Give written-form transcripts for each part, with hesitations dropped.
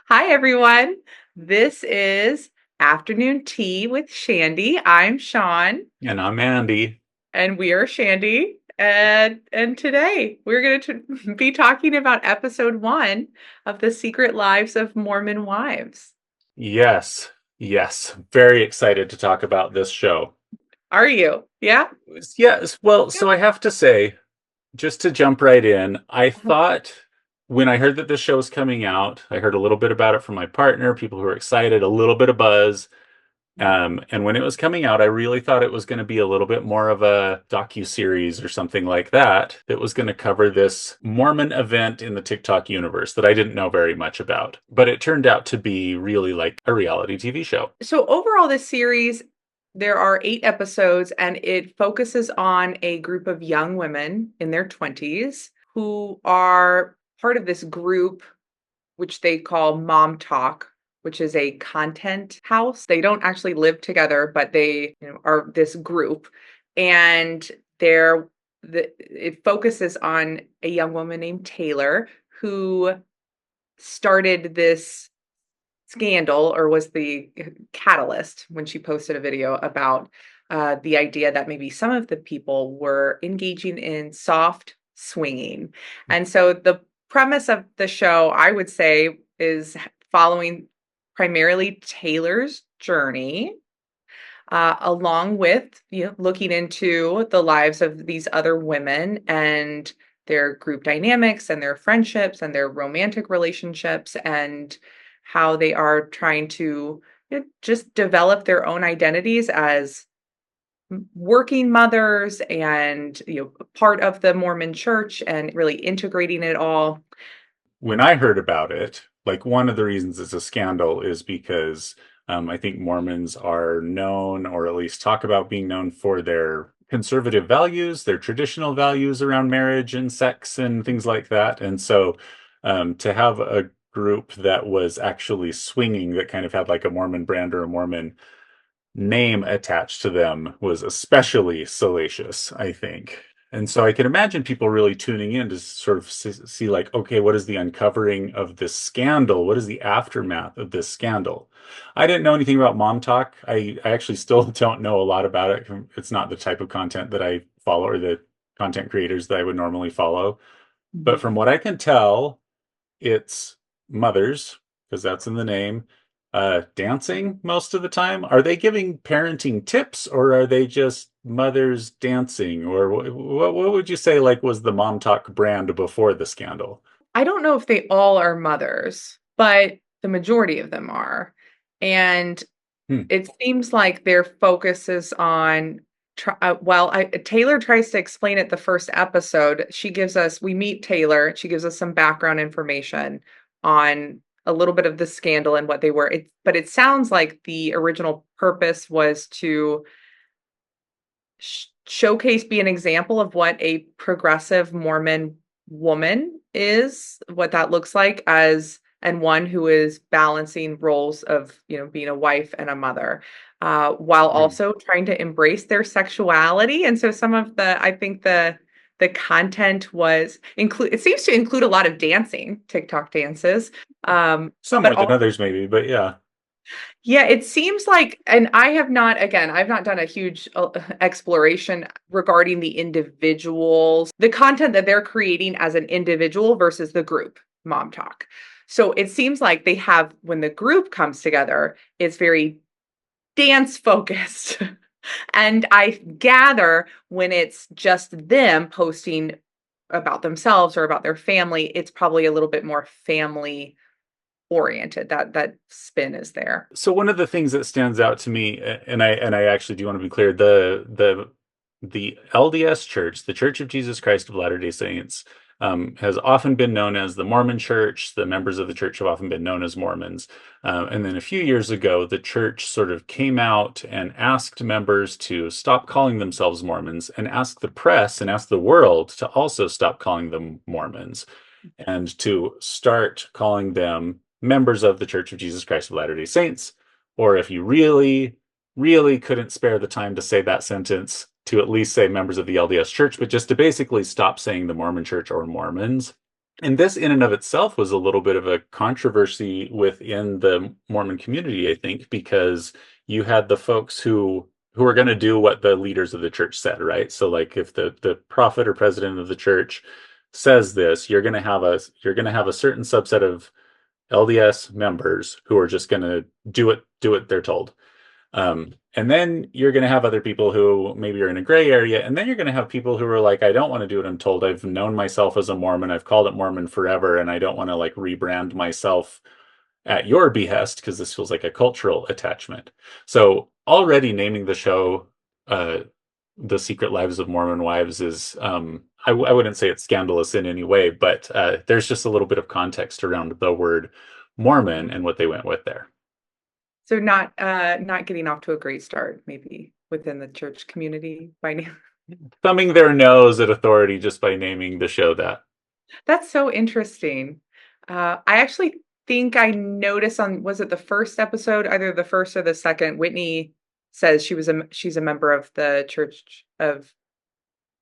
Hi, everyone. This is Afternoon Tea with Shandy. I'm Sean, And I'm Andy. and we are Shandy. And today we're going to be talking about episode 1 of The Secret Lives of Mormon Wives. Yes, yes. Very excited to talk about this show. Are you? Yeah? Yes, well, Yeah. so I have to say, just to jump right in, I thought when I heard that this show was coming out, I heard a little bit about it from my partner, people who were excited, a little bit of buzz. And when it was coming out, I really thought it was going to be a little bit more of a docu-series or something like that that was going to cover this Mormon event in the TikTok universe that I didn't know very much about. But it turned out to be really like a reality TV show. So, overall, this series, there are 8 episodes, and it focuses on a group of young women in their 20s who are part of this group which they call Mom Talk, which is a content house. They don't actually live together, but they, are this group, and it focuses on a young woman named Taylor who started this scandal or was the catalyst when she posted a video about the idea that maybe some of the people were engaging in soft swinging. And so the premise of the show, I would say, is following primarily Taylor's journey, along with looking into the lives of these other women and their group dynamics and their friendships and their romantic relationships and how they are trying to just develop their own identities as working mothers and part of the Mormon church and really integrating it all. When I heard about it, like one of the reasons it's a scandal is because I think Mormons are known, or at least talk about being known for their conservative values, their traditional values around marriage and sex and things like that. And so to have a group that was actually swinging, that kind of had like a Mormon brand or a Mormon name attached to them, was especially salacious, I think. And so I can imagine people really tuning in to sort of see, like, okay, what is the uncovering of this scandal? What is the aftermath of this scandal? I didn't know anything about Mom Talk. I actually still don't know a lot about it. It's not the type of content that I follow, or the content creators that I would normally follow. But Mhm. from what I can tell, it's mothers, because that's in the name, dancing most of the time. Are they giving parenting tips, or are they just mothers dancing? Or what would you say like was the Mom Talk brand before the scandal? I don't know if they all are mothers, but the majority of them are. And Hmm. it seems like their focus is on Taylor tries to explain it the first episode. We meet Taylor. She gives us some background information on a little bit of the scandal and what they were. But it sounds like the original purpose was to showcase, be an example of what a progressive Mormon woman is, what that looks like and one who is balancing roles of, being a wife and a mother, while Hmm. also trying to embrace their sexuality. And so I think the content it seems to include a lot of dancing, TikTok dances, Some but more than others, maybe, but yeah. yeah, it seems like, and I've not done a huge exploration regarding the individuals, the content that they're creating as an individual versus the group Mom Talk. So it seems like when the group comes together, it's very dance focused. And I gather when it's just them posting about themselves or about their family, it's probably a little bit more family oriented. That spin is there. So one of the things that stands out to me, and I actually do want to be clear, the LDS Church, the Church of Jesus Christ of Latter-day Saints, has often been known as the Mormon Church. The members of the church have often been known as Mormons. And then a few years ago, the church sort of came out and asked members to stop calling themselves Mormons, and ask the press and ask the world to also stop calling them Mormons, and to start calling them members of the Church of Jesus Christ of Latter-day Saints. Or if you really, really couldn't spare the time to say that sentence, to at least say members of the LDS Church, but just to basically stop saying the Mormon Church or Mormons. And this in and of itself was a little bit of a controversy within the Mormon community, I think, because you had the folks who are going to do what the leaders of the church said, right? So like if the prophet or president of the church says this, you're going to have a certain subset of LDS members who are just going to do what they're told. And then you're going to have other people who maybe are in a gray area. And then you're going to have people who are like, I don't want to do what I'm told. I've known myself as a Mormon. I've called it Mormon forever. And I don't want to like rebrand myself at your behest because this feels like a cultural attachment. So already naming the show, uh, The Secret Lives of Mormon Wives is, I wouldn't say it's scandalous in any way, but there's just a little bit of context around the word Mormon and what they went with there. So not getting off to a great start, maybe within the church community by now. Thumbing their nose at authority just by naming the show that. That's so interesting. I actually think I noticed on, was it the first episode, either the first or the second, Whitney says she's a member of the Church of,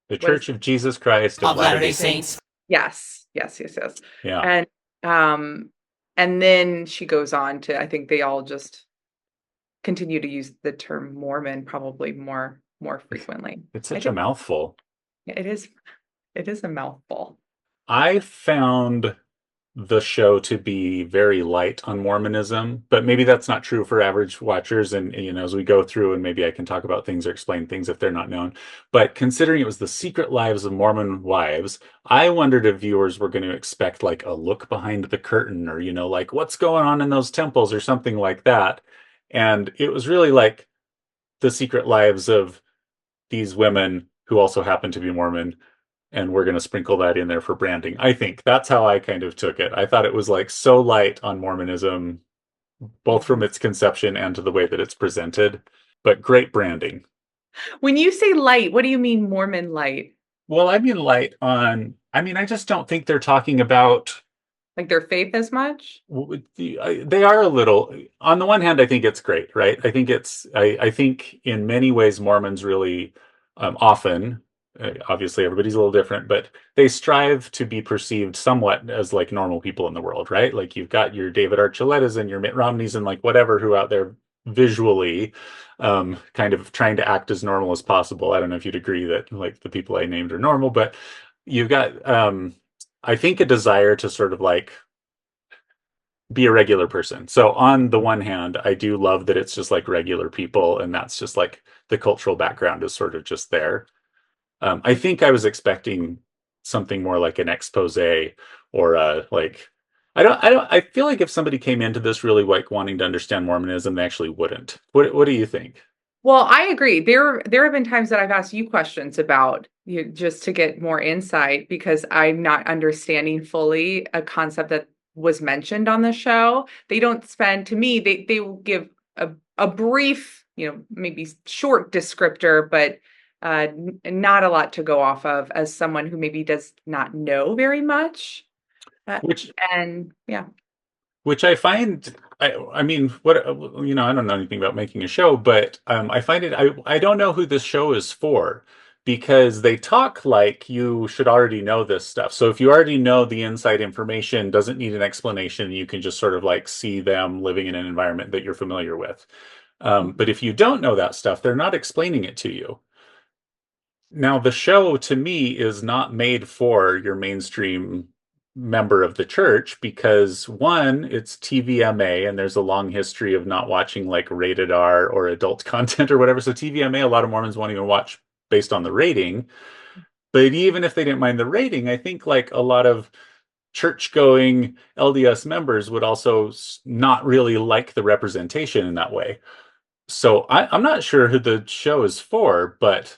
The what is Church of Jesus Christ of of Latter-day Latter-day Saints. Saints. yes. Yeah. And um and then she goes on to, I think they all just continue to use the term Mormon probably more frequently. It's I such a think mouthful. it is a mouthful. I found the show to be very light on Mormonism, but maybe that's not true for average watchers. And, as we go through, and maybe I can talk about things or explain things if they're not known. But considering it was the secret lives of Mormon wives, I wondered if viewers were going to expect like a look behind the curtain or, like what's going on in those temples or something like that. And it was really like the secret lives of these women who also happen to be Mormon, and we're going to sprinkle that in there for branding. I think that's how I kind of took it. I thought it was like so light on Mormonism, both from Mhm. its conception and to the way that it's presented, but great branding. When you say light, what do you mean Mormon light? Well, I mean light on, I just don't think they're talking about, Like their faith as much? they are a little, on the one hand, I think it's great, right? I think in many ways Mormons really often, obviously everybody's a little different, but they strive to be perceived somewhat as like normal people in the world, right? Like you've got your David Archuleta's and your Mitt Romney's and like whatever who out there visually kind of trying to act as normal as possible. I don't know if you'd agree that like the people I named are normal, but you've got I think a desire to sort of like be a regular person. So on the one hand, I do love that it's just like regular people, and that's just like the cultural background is sort of just there. I think I was expecting something more like an expose or like I feel like if somebody came into this really like wanting to understand Mormonism, they actually wouldn't. What do you think? Well, I agree. There have been times that I've asked you questions about you just to get more insight because I'm not understanding fully a concept that was mentioned on the show. They don't spend, to me, they will give a brief, maybe short descriptor, but not a lot to go off of as someone who maybe does not know very much. Uh, Which and yeah. which I find, I mean, what I don't know anything about making a show, but I find it, I don't know who this show is for because they talk like you should already know this stuff. So if you already know the inside information, doesn't need an explanation, you can just sort of like see them living in an environment that you're familiar with. But if you don't know that stuff, they're not explaining it to you. Now, the show to me is not made for your mainstream member of the church because one, it's TVMA and there's a long history of not watching like rated R or adult content or whatever. So TVMA, a lot of Mormons won't even watch based on the rating. But even if they didn't mind the rating, I think like a lot of church going LDS members would also not really like the representation in that way. So I'm not sure who the show is for, but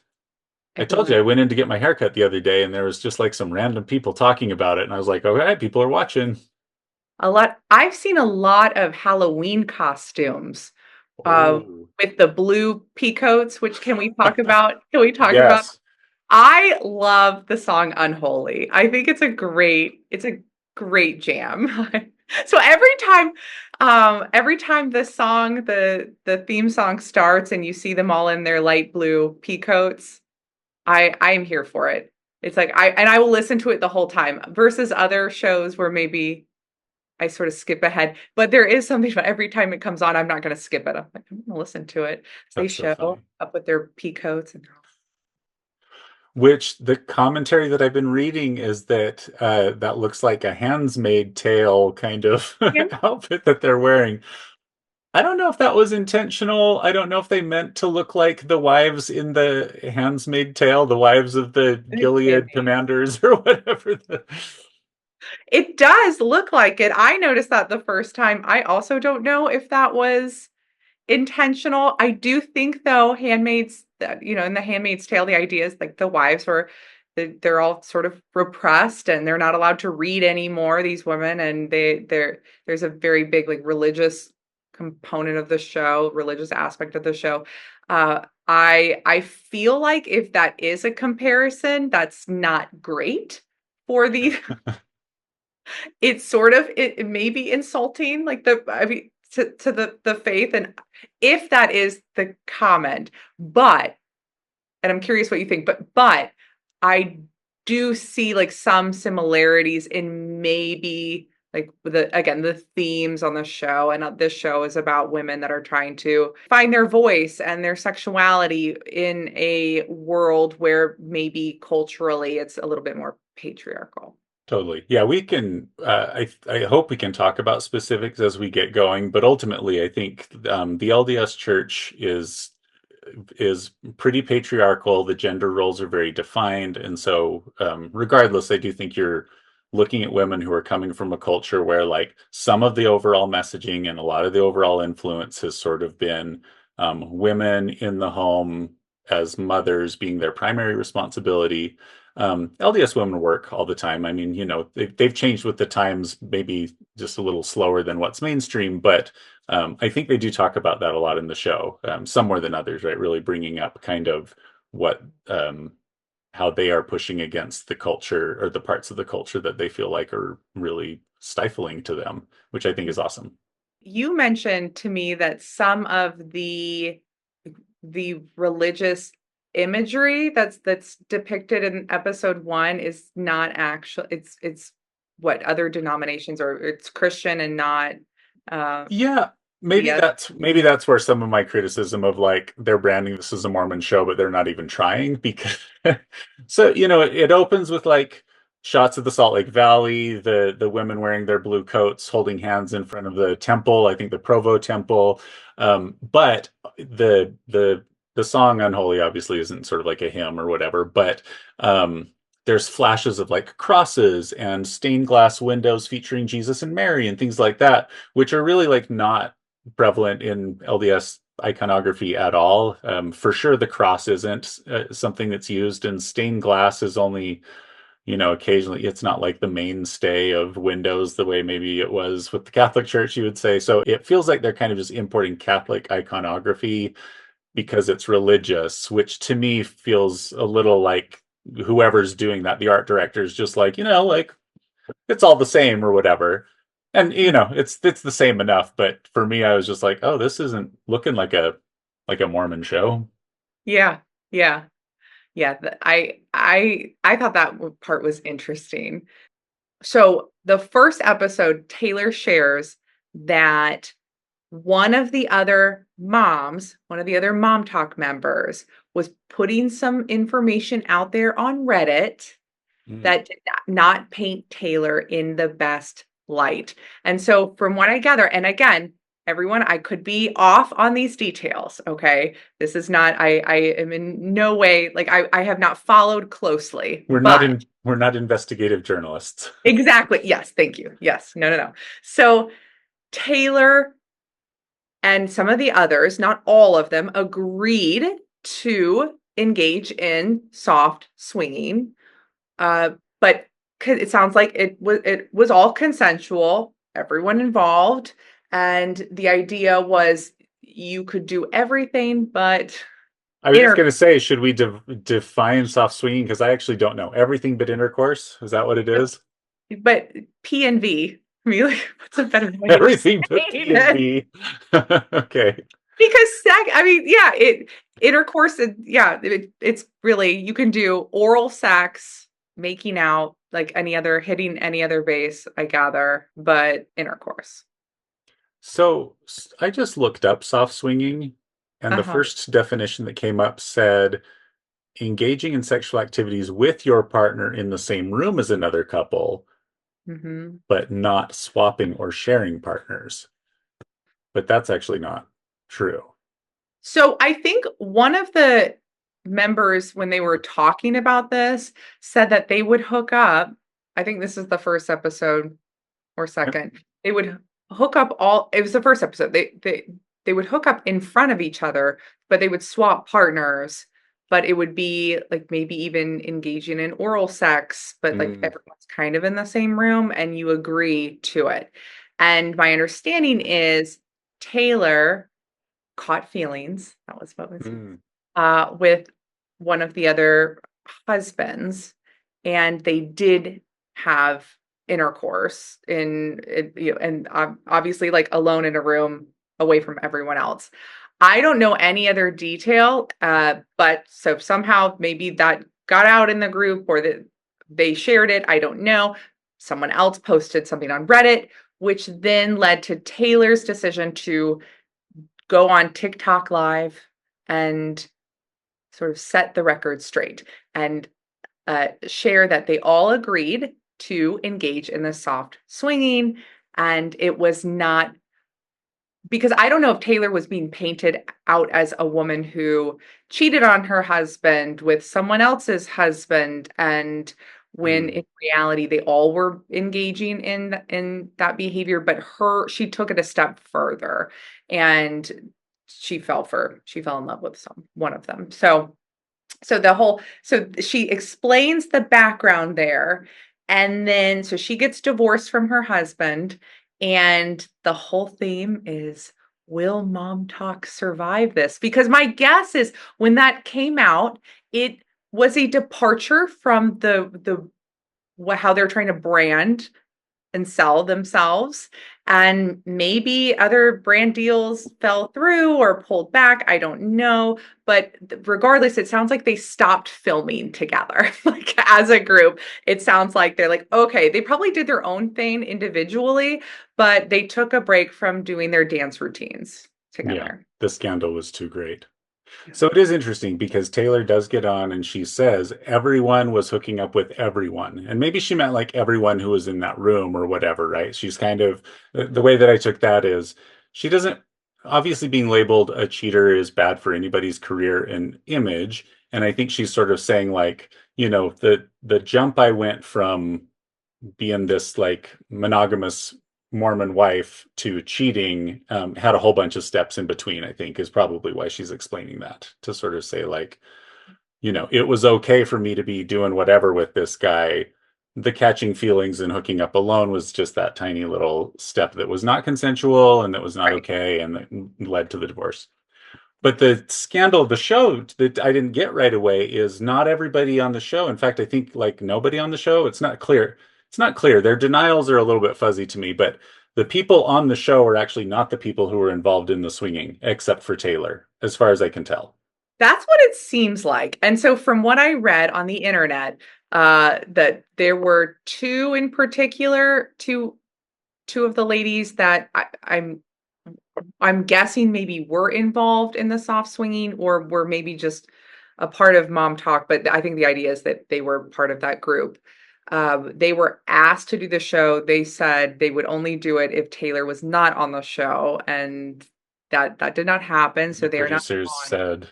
I told you I Everyone. went in to get my haircut the other day and there was just like some random people talking about it. And I was like, okay, people are watching. A lot. I've seen a lot of Halloween costumes uh, Oh, with the blue peacoats, which can we talk about? Can we talk about? yes. I love the song Unholy. I think it's a great jam. So every time the theme song starts and you see them all in their light blue peacoats, I am here for it. It's like I will listen to it the whole time versus other shows where maybe I sort of skip ahead. But there is something about every time it comes on, I'm not going to skip it. I'm like, I'm going to listen to it. So they That's so show funny. up with their pea coats and Which the commentary that I've been reading is that that looks like a handsmaid tale kind of yeah, outfit that they're wearing. I don't know if that was intentional. I don't know if they meant to look like the wives in the Handmaid's Tale, the wives of the Gilead maybe. commanders or whatever. It does look like it. I noticed that the first time. I also don't know if that was intentional. I do think though, handmaids that in the Handmaid's Tale, the idea is like the wives were they're all sort of repressed and they're not allowed to read anymore, these women, and there's a very big like religious component of the show, religious aspect of the show. I feel like if that is a comparison, that's not great for the it's sort of it may be insulting, like the I mean to the faith, and if that is the comment, but and I'm curious what you think, but I do see like some similarities in maybe like the themes on the show, and this show is about women that are trying to find their voice and their sexuality in a world where maybe culturally it's a little bit more patriarchal. Totally. Yeah, we can. I hope we can talk about specifics as we get going, but ultimately, I think the LDS Church is pretty patriarchal. The gender roles are very defined, and so regardless, I do think you're looking at women who are coming from a culture where, like, some of the overall messaging and a lot of the overall influence has sort of been women in the home as mothers being their primary responsibility. LDS women work all the time. I mean, they've changed with the times, maybe just a little slower than what's mainstream, but I think they do talk about that a lot in the show, some more than others, right? Really bringing up kind of what, how they are pushing against the culture or the parts of the culture that they feel like are really stifling to them, which I think is awesome. You mentioned to me that some of the religious imagery that's depicted in episode 1 is not actual it's what other denominations, or it's Christian and not uh Yeah, the other. maybe that's where some of my criticism of like they're branding this as a Mormon show, but they're not even trying because so it opens with like shots of the Salt Lake Valley, the women wearing their blue coats, holding hands in front of the temple, I think the Provo temple. But the song Unholy obviously isn't sort of like a hymn or whatever, but um there's flashes of like crosses and stained glass windows featuring Jesus and Mary and things like that, which are really like not prevalent in LDS iconography at all. For sure, the cross isn't something that's used, and stained glass is only, occasionally. It's not like the mainstay of windows the way maybe it was with the Catholic Church, you would say. So it feels like they're kind of just importing Catholic iconography because it's religious, which to me feels a little like whoever's doing that, the art director is just like, like it's all the same or whatever. And it's the same enough, but for me I was just like, oh, this isn't looking like a Mormon show. Yeah, yeah, yeah. I thought that part was interesting. So the first episode, Taylor shares that one of the other Mom Talk members, was putting some information out there on Reddit Mm. that did not paint Taylor in the best light. And so, from what I gather, and again, everyone, I could be off on these details. Okay. This is not, I am in no way, like, I have not followed closely, but We're not investigative journalists. exactly. Yes. Thank you. Yes. No, no, no. So, Taylor and some of the others, not all of them, agreed to engage in soft swinging. But it sounds like it was all consensual, everyone involved, and the idea was you could do everything, but I was just inter going to say, should we define soft swinging? Because I actually don't know. Everything but intercourse? Is that what it is? but P and V. I mean, like, what's a better way of Everything but saying P and it? V. Okay. Because I mean, yeah, intercourse, it's really, you can do oral sex. making out like any other, hitting any other base, I gather, but intercourse. So I just looked up soft swinging, and the Uh-huh. first definition that came up said engaging in sexual activities with your partner in the same room as another couple, Hmm. but not swapping or sharing partners. But that's actually not true. So I think one of the members, when they were talking about this, said that they would hook up. I think this is the first episode or Yep. second. They would hook up all, it was the first episode. They would hook up in front of each other, but they would swap partners. But it would be like maybe even engaging in oral sex, but like Mm, everyone's kind of in the same room and you agree to it. And my understanding is Taylor caught feelings. That was what was mm, with one of the other husbands, and they did have intercourse and obviously like alone in a room away from everyone else. I don't know any other detail, but so somehow maybe that got out in the group or that they shared it. I don't know. Someone else posted something on Reddit, which then led to Taylor's decision to go on TikTok live and sort of set the record straight and share that they all agreed to engage in the soft swinging. And it was not because I don't know if Taylor was being painted out as a woman who cheated on her husband with someone else's husband, and when mm. in reality they all were engaging in that behavior, but she took it a step further and she fell in love with one of them. So she explains the background there, and then so she gets divorced from her husband, and the whole theme is, will Mom Talk survive this? Because my guess is when that came out, it was a departure from how they're trying to brand and sell themselves. And maybe other brand deals fell through or pulled back. I don't know. But regardless, it sounds like they stopped filming together, like as a group. It sounds like they're like, okay, they probably did their own thing individually, but they took a break from doing their dance routines Yeah, together. the scandal was too great. Yeah. So it is interesting because Taylor does get on and she says everyone was hooking up with everyone. And maybe she meant like everyone who was in that room or whatever, right? She's kind of, the way that I took that is she doesn't, obviously being labeled a cheater is bad for anybody's career and image. And I think she's sort of saying like, the jump I went from being this like monogamous Mormon wife to cheating had a whole bunch of steps in between, I think, is probably why she's explaining that to sort of say, like, it was okay for me to be doing whatever with this guy. The catching feelings and hooking up alone was just that tiny little step that was not consensual and that was not Right. okay and that led to the divorce. But the scandal of the show that I didn't get right away is not everybody on the show. In fact, I think like nobody on the show. It's not clear. It's not clear. Their denials are a little bit fuzzy to me, but the people on the show are actually not the people who were involved in the swinging, except for Taylor, as far as I can tell. That's what it seems like. And so from what I read on the internet, that there were two in particular, two of the ladies that I'm guessing maybe were involved in the soft swinging or were maybe just a part of Mom Talk, but I think the idea is that they were part of that group. They were asked to do the show. They said they would only do it if Taylor was not on the show, and that did not happen. The So they are not producers on. said,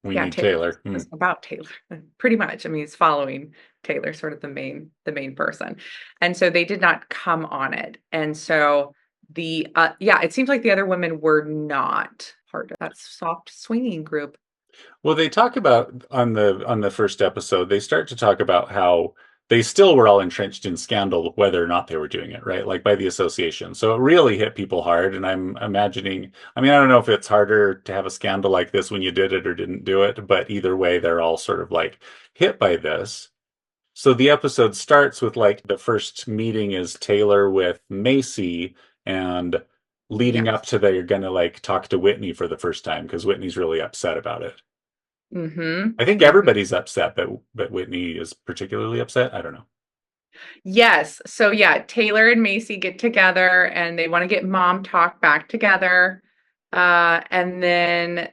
we Yeah, need Taylor Taylor. was about Taylor, pretty much. I mean, he's following Taylor, sort of the main person. And so they did not come on it. And so yeah, it seems like the other women were not part of that soft swinging group. Well, they talk about on the first episode, they start to talk about how they still were all entrenched in scandal, whether or not they were doing it, right? Like by the association. So it really hit people hard. And I'm imagining, I mean, I don't know if it's harder to have a scandal like this when you did it or didn't do it, but either way, they're all sort of like hit by this. So the episode starts with like the first meeting is Taylor with Macy and leading up Yes. to they're gonna like talk to Whitney for the first time because Whitney's really upset about it. Mm-hmm. I think Mm-hmm. everybody's upset, but Whitney is particularly upset. I don't know. Yes. So yeah, Taylor and Macy get together and they want to get mom talk back together. And then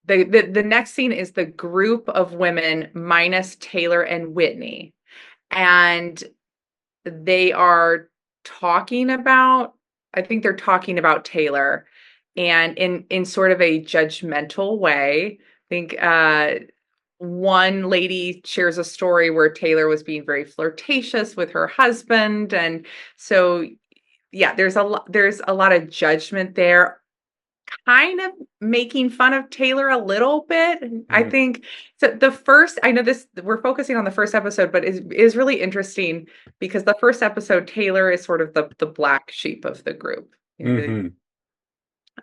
the next scene is the group of women minus Taylor and Whitney. And they are talking about, I think they're talking about Taylor and in sort of a judgmental way. I think one lady shares a story where Taylor was being very flirtatious with her husband. And so yeah, there's a lot of judgment there, kind of making fun of Taylor a little bit. I Mm-hmm. think so. The first, I know this, we're focusing on the first episode, but is really interesting because the first episode, Taylor is sort of the black sheep of the group. Mm-hmm.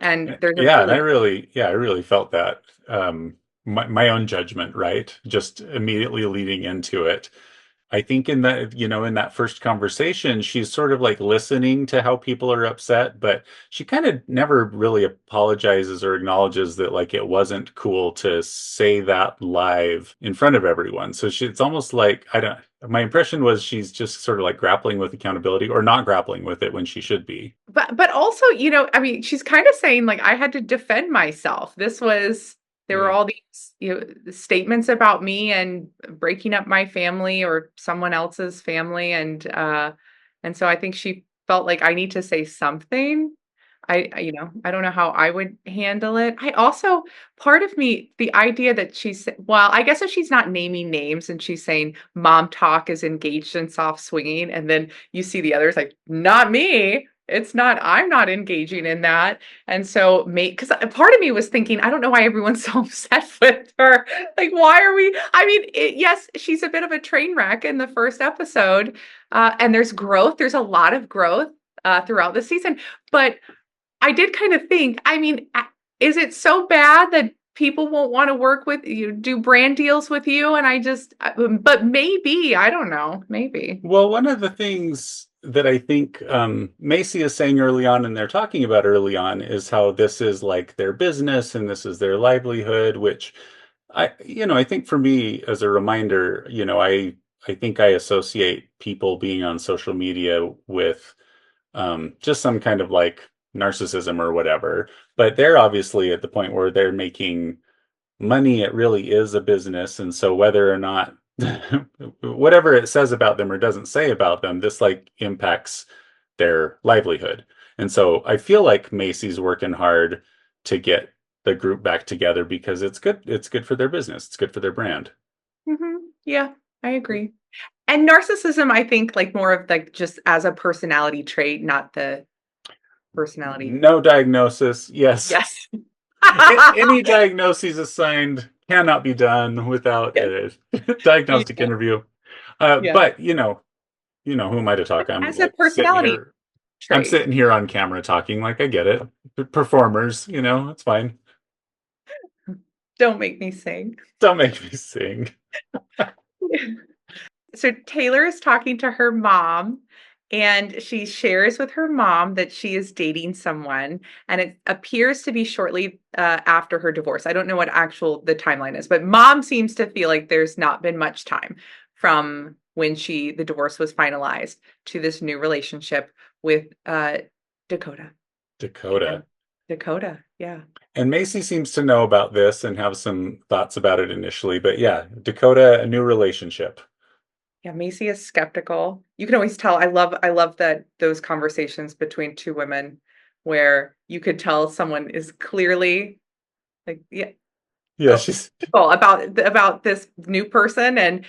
And there's a Yeah, and really I really felt that my own judgment, right? Just immediately leading into it. I think in that, in that first conversation, she's sort of like listening to how people are upset, but she kind of never really apologizes or acknowledges that like it wasn't cool to say that live in front of everyone. So it's almost like, I don't, my impression was she's just sort of like grappling with accountability or not grappling with it when she should be. but also, I mean, she's kind of saying like I had to defend myself. There were Mm. all these, statements about me and breaking up my family or someone else's family, and so I think she felt like I need to say something. I don't know how I would handle it. I also, part of me, the idea that well, I guess if she's not naming names and she's saying mom talk is engaged in soft swinging, and then you see the others like, not me. It's not, I'm not engaging in that. And so, because part of me was thinking, I don't know why everyone's so upset with her. Like, why are we? I mean, yes, she's a bit of a train wreck in the first episode, and there's growth. There's a lot of growth throughout the season, but I did kind of think, I mean, is it so bad that people won't want to work with you, do brand deals with you? And but maybe, I don't know, maybe. Well, one of the things that I think Macy is saying early on, and they're talking about early on, is how this is like their business and this is their livelihood, which I think for me as a reminder, I think I associate people being on social media with just some kind of like narcissism or whatever. But they're obviously at the point where they're making money. It really is a business. And so whether or not whatever it says about them or doesn't say about them, this like impacts their livelihood. And so I feel like Macy's working hard to get the group back together because it's good. It's good for their business. It's good for their brand. Yeah, I agree. And narcissism, I think, like more of like just as a personality trait, not the personality. No diagnosis. Yes. Yes. Any diagnoses assigned cannot be done without Yes. a diagnostic Yeah. interview. Yeah. But who am I to talk? I'm As a like sitting personality here. I'm trait. sitting here on camera talking like I get it. Performers, it's fine. Don't make me sing. Don't make me sing. So Taylor is talking to her mom, and she shares with her mom that she is dating someone, and it appears to be shortly after her divorce. I don't know what actual the timeline is, but mom seems to feel like there's not been much time from when the divorce was finalized to this new relationship with Dakota. And Dakota. Dakota, yeah. And Macy seems to know about this and have some thoughts about it initially. But yeah, Dakota, a new relationship. Yeah, Macy is skeptical. You can always tell. I love that those conversations between two women where you could tell someone is clearly like, yeah, Yeah, oh, she's about this new person, and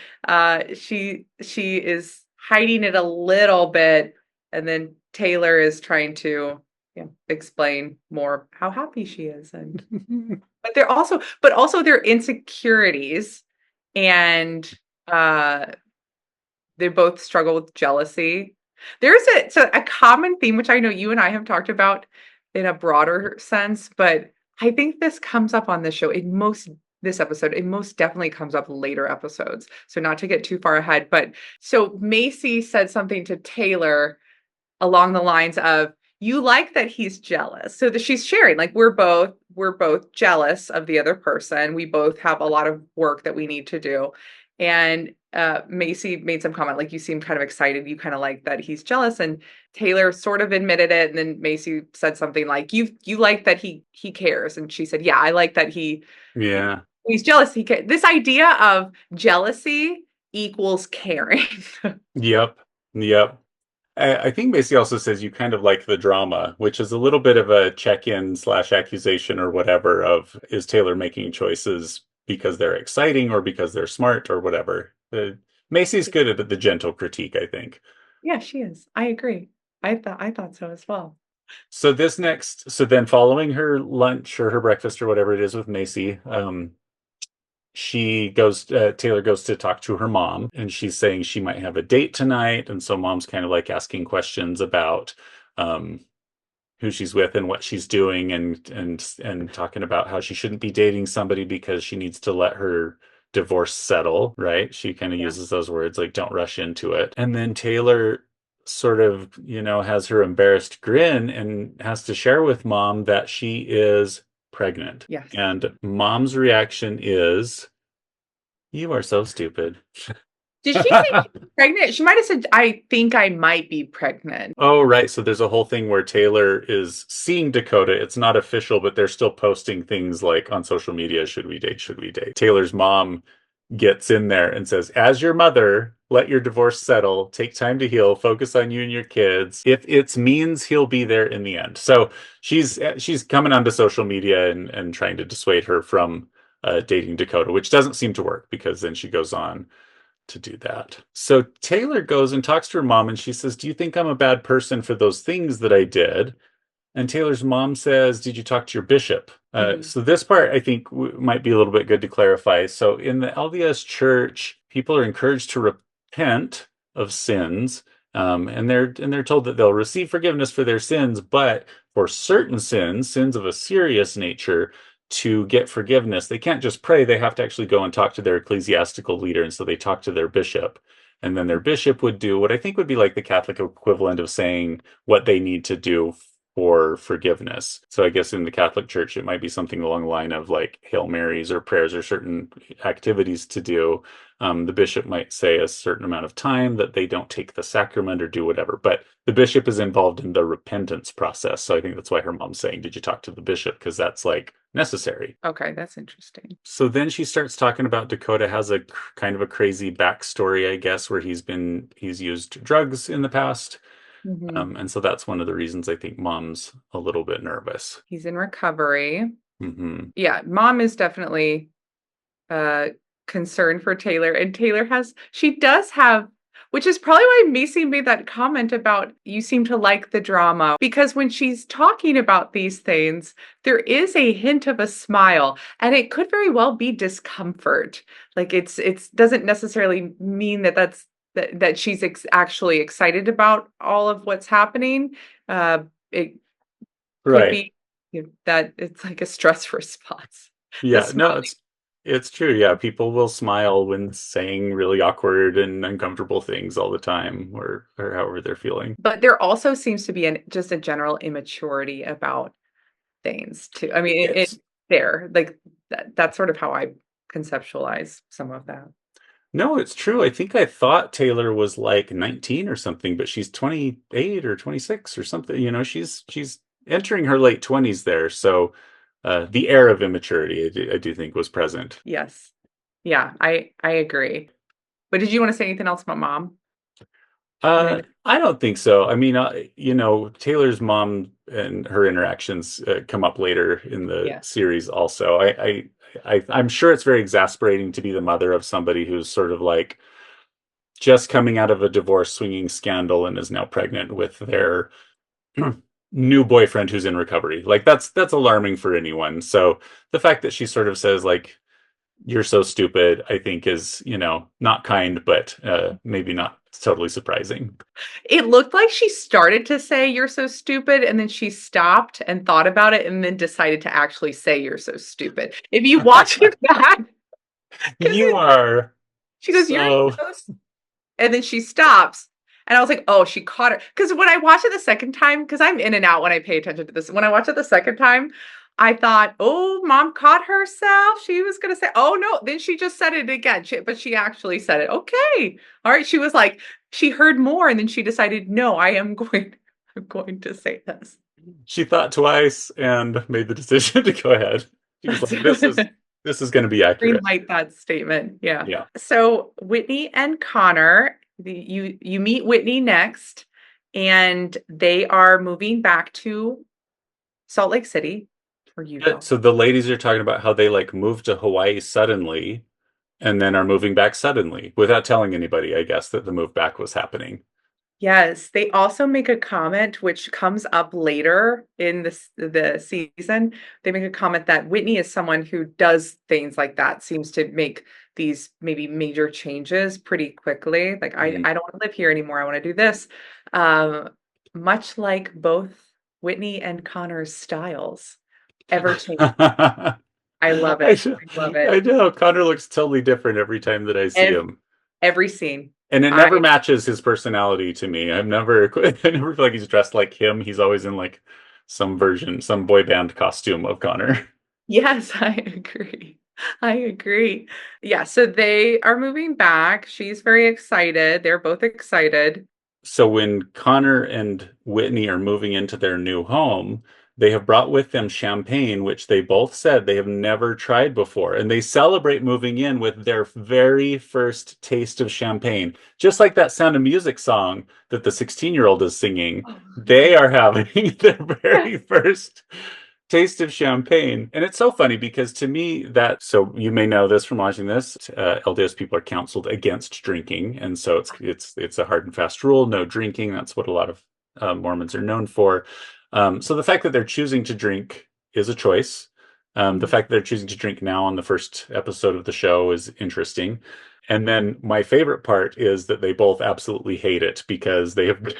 she is hiding it a little bit, and then Taylor is trying to, explain more how happy she is, and but also their insecurities, and uh they both struggle with jealousy. So a common theme, which I know you and I have talked about in a broader sense, but I think this comes up on this show this episode. It most definitely comes up later episodes. So not to get too far ahead, but so Macy said something to Taylor along the lines of, you like that he's jealous. So that she's sharing, like we're both jealous of the other person. We both have a lot of work that we need to do. And Macy made some comment, like you seem kind of excited. You kind of like that he's jealous. And Taylor sort of admitted it. And then Macy said something like, you like that he cares. And she said, yeah, I like that Yeah. he's jealous. This idea of jealousy equals caring. Yep. Yep. I think Macy also says you kind of like the drama, which is a little bit of a check-in slash accusation or whatever of is Taylor making choices because they're exciting or because they're smart or whatever. Macy's good at the gentle critique, I think. Yeah, she is. I agree. I thought so as well. So then following her lunch or her breakfast or whatever it is with Macy, Taylor goes to talk to her mom, and she's saying she might have a date tonight. And so mom's kind of like asking questions about um, who she's with and what she's doing, and talking about how she shouldn't be dating somebody because she needs to let her divorce settle, right? She kind of Yeah. uses those words like don't rush into it. And then Taylor sort of, has her embarrassed grin and has to share with mom that she is pregnant. Yes. And mom's reaction is, "You are so stupid." Did she say she was pregnant? She might have said, I think I might be pregnant. Oh, right. So there's a whole thing where Taylor is seeing Dakota. It's not official, but they're still posting things like on social media, should we date? Should we date? Taylor's mom gets in there and says, as your mother, let your divorce settle, take time to heal, focus on you and your kids. If it means he'll be there in the end. So she's coming onto social media and trying to dissuade her from dating Dakota, which doesn't seem to work because then she goes on to do that. So Taylor goes and talks to her mom and she says, "Do you think I'm a bad person for those things that I did?" And Taylor's mom says, "Did you talk to your bishop?" Mhm. So this part I think might be a little bit good to clarify. So in the LDS church, people are encouraged to repent of sins, and they're told that they'll receive forgiveness for their sins, but for certain sins, sins of a serious nature, to get forgiveness, they can't just pray. They have to actually go and talk to their ecclesiastical leader, and so they talk to their bishop. And then their bishop would do what I think would be like the Catholic equivalent of saying what they need to do for forgiveness. So I guess in the Catholic Church, it might be something along the line of like Hail Marys or prayers or certain activities to do. The bishop might say a certain amount of time that they don't take the sacrament or do whatever. But the bishop is involved in the repentance process. So I think that's why her mom's saying, "Did you talk to the bishop?" Because that's like necessary. Okay, that's interesting. So then she starts talking about Dakota has a kind of a crazy backstory, I guess, where he's used drugs in the past. Mhm. And so that's one of the reasons I think mom's a little bit nervous. He's in recovery. Hmm. Yeah, mom is definitely uh concerned for Taylor. And she does have, which is probably why Macy made that comment about you seem to like the drama. Because when she's talking about these things, there is a hint of a smile, and it could very well be discomfort. Like it's doesn't necessarily mean that she's actually excited about all of what's happening. It could Right. be, that it's like a stress response. The Yeah. smile. No, it's true. Yeah, people will smile when saying really awkward and uncomfortable things all the time, or however they're feeling. But there also seems to be just a general immaturity about things too. I mean, It's there, like that's sort of how I conceptualize some of that. No, it's true. I think I thought Taylor was like 19 or something, but she's 28 or 26 or something. She's entering her late 20s there. So the air of immaturity, I do think was present. Yes. Yeah, I agree. But did you want to say anything else about mom? Anything? I don't think so. I mean, Taylor's mom and her interactions come up later in the Yeah. series also. I'm sure it's very exasperating to be the mother of somebody who's sort of like just coming out of a divorce swinging scandal and is now pregnant with their new boyfriend who's in recovery. Like that's alarming for anyone. So the fact that she sort of says like you're so stupid, I think is, not kind, but maybe not totally surprising. It looked like she started to say you're so stupid, and then she stopped and thought about it and then decided to actually say you're so stupid. If you watch it back, because You are she goes, you're so so, and then she stops. And I was like, oh, she caught her. Because when I watched it the second time, because I'm in and out when I pay attention to this. When I watched it the second time, I thought, oh, mom caught herself. She was going to say, oh, no. Then she just said it again. But she actually said it. Okay. All right. She was like, she heard more. And then she decided, no, I'm going to say this. She thought twice and made the decision to go ahead. She was like, this is going to be Green accurate. light that statement. Yeah. Yeah. So Whitney and Connor, you meet Whitney next, and they are moving back to Salt Lake City or Utah. So the ladies are talking about how they like moved to Hawaii suddenly and then are moving back suddenly without telling anybody, I guess, that the move back was happening. Yes, they also make a comment which comes up later in the season. They make a comment that Whitney is someone who does things like that, seems to make these maybe major changes pretty quickly. Like Mm. I don't want to live here anymore. I want to do this. Um, Much like both Whitney and Connor's styles ever change. I, I love it. I love I it. know. Connor looks totally different every time that I see Every, him. every scene. And it I never matches his personality to me. I never feel like he's dressed like him. He's always in like some boy band costume of Connor. Yes, I agree. I agree. Yeah, so they are moving back. She's very excited. They're both excited. So when Connor and Whitney are moving into their new home, they have brought with them champagne, which they both said they have never tried before. And they celebrate moving in with their very first taste of champagne. Just like that Sound of Music song that the 16-year-old is singing, Oh, they yeah. are having their Yeah. very first taste of champagne. And it's so funny because to me that, so you may know this from watching this, LDS people are counseled against drinking. And so it's a hard and fast rule, no drinking. That's what a lot of Mormons are known for. So the fact that they're choosing to drink is a choice. The Mhm. fact that they're choosing to drink now on the first episode of the show is interesting. And then my favorite part is that they both absolutely hate it because they have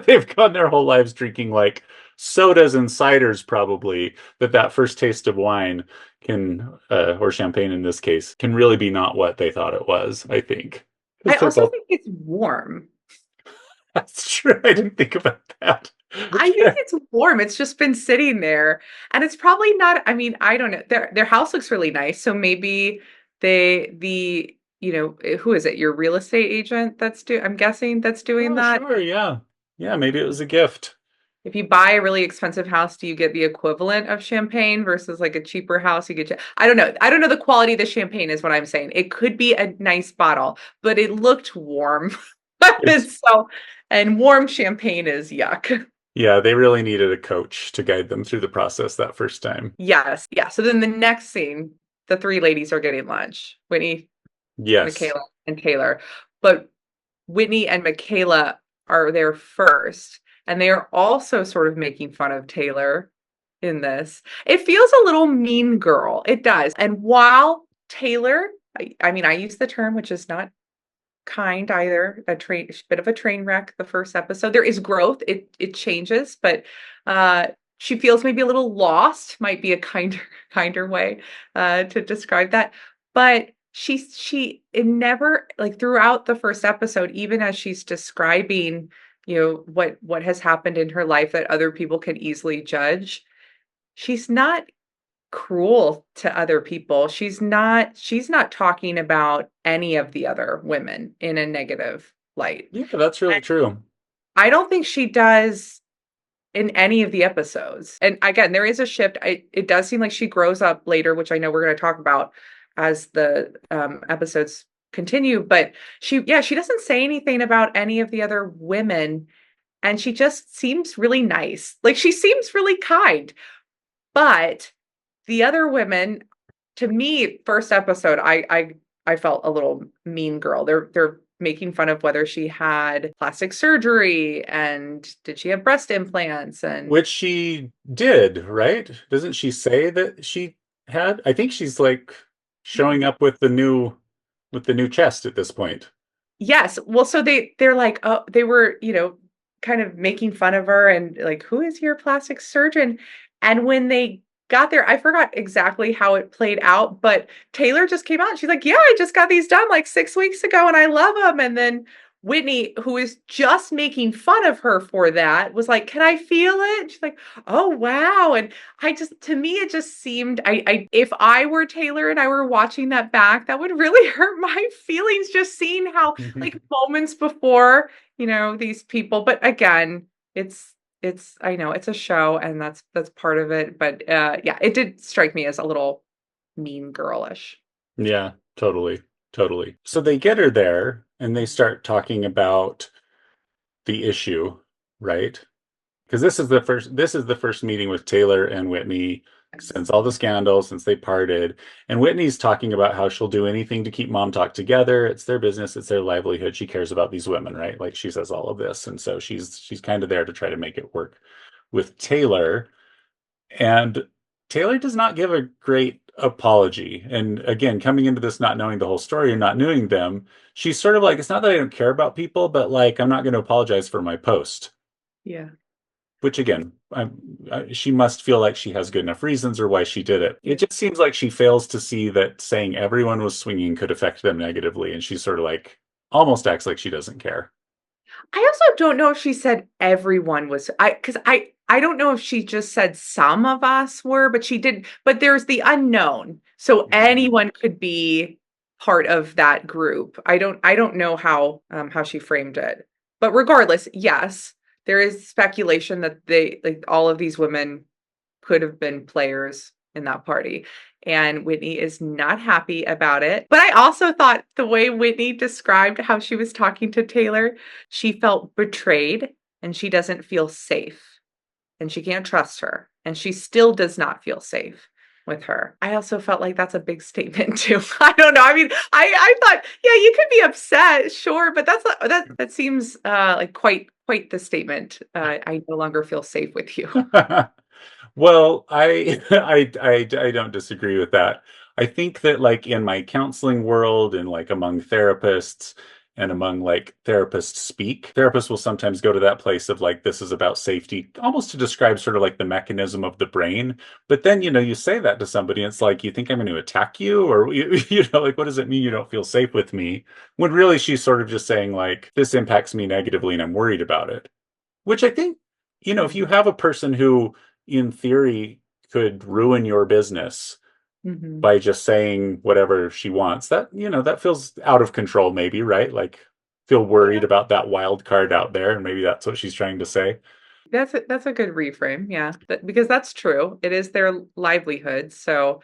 they've gone their whole lives drinking like sodas and ciders probably, that first taste of wine can or champagne in this case can really be not what they thought it was, I think. I Because they're also both think it's warm. that's true. I didn't think about that. I think it's warm. It's just been sitting there. And it's probably not, I mean, I don't know. Their house looks really nice. So maybe who is it? Your real estate agent I'm guessing that's doing Oh, that. sure, yeah. Yeah, maybe it was a gift. If you buy a really expensive house, do you get the equivalent of champagne versus like a cheaper house? I don't know. I don't know the quality of the champagne is what I'm saying. It could be a nice bottle, but it looked warm. And It's so, and warm champagne is yuck. yeah, they really needed a coach to guide them through the process that first time. Yes. Yeah. So then the next scene, the three ladies are getting lunch. Whitney, Yes. Michaela, and Taylor. But Whitney and Michaela are there first, and they are also sort of making fun of Taylor in this. It feels a little mean girl. It does. And while Taylor, I mean, I use the term, which is not kind either, bit of a train wreck the first episode. There is growth. It changes, but she feels maybe a little lost, might be a kinder way to describe that. But she it never, like, throughout the first episode, even as she's describing, what has happened in her life that other people can easily judge, she's not cruel to other people. She's not talking about any of the other women in a negative light. Yeah, that's really true. I don't think she does in any of the episodes. And again, there is a shift. It does seem like she grows up later, which I know we're going to talk about as the episodes continue. But she doesn't say anything about any of the other women, and she just seems really nice. Like, she seems really kind. But the other women, to me, first episode, I felt a little mean girl. They're making fun of whether she had plastic surgery and did she have breast implants and Which she did, right? Doesn't she say that she had? I think she's like showing up with the new chest at this point. yes. Well, so they're like, oh, they were, kind of making fun of her and like, who is your plastic surgeon? And when they got there, I forgot exactly how it played out, but Taylor just came out and she's like, yeah, I just got these done like 6 weeks ago and I love them. And then Whitney, who is just making fun of her for that, was like, "Can I feel it?" She's like, "Oh wow!" And I just, to me, it just seemed, if I were Taylor and I were watching that back, that would really hurt my feelings. Just seeing how, like, moments before, these people. But again, I know it's a show, and that's part of it. But yeah, it did strike me as a little mean girlish. Yeah, totally. Totally. So they get her there and they start talking about the issue, right? Because this is the first meeting with Taylor and Whitney since all the scandals, since they parted. And Whitney's talking about how she'll do anything to keep Mom Talk together. It's their business, it's their livelihood. She cares about these women, right? Like she says all of this. And so she's kind of there to try to make it work with Taylor. And Taylor does not give a great apology. And again, coming into this not knowing the whole story and not knowing them, she's sort of like, it's not that I don't care about people, but like, I'm not going to apologize for my post. Yeah. Which again, she must feel like she has good enough reasons or why she did it. It just seems like she fails to see that saying everyone was swinging could affect them negatively. And she's sort of like, almost acts like she doesn't care. I also don't know if she said everyone was, because I don't know if she just said some of us were, but she did, but there's the unknown. So Mhm. anyone could be part of that group. I don't know how she framed it. But regardless, yes, there is speculation that they, like, all of these women could have been players in that party. And Whitney is not happy about it. But I also thought the way Whitney described how she was talking to Taylor, she felt betrayed and she doesn't feel safe and she can't trust her. And she still does not feel safe with her. I also felt like that's a big statement too. I don't know. I mean, I thought, yeah, you could be upset, sure, but that seems like quite the statement. I no longer feel safe with you. Well, I don't disagree with that. I think that like in my counseling world and like among therapists and among like therapists speak, therapists will sometimes go to that place of like this is about safety, almost to describe sort of like the mechanism of the brain. But then, you say that to somebody, and it's like, you think I'm going to attack you? Or like what does it mean you don't feel safe with me? When really she's sort of just saying like this impacts me negatively and I'm worried about it. Which I think, if you have a person who, in theory, could ruin your business Mhm. by just saying whatever she wants, that feels out of control, maybe, right? Like, feel Yeah, worried about that wild card out there, and maybe that's what she's trying to say. that's a good reframe. Yeah, because that's true. It is their livelihood. So,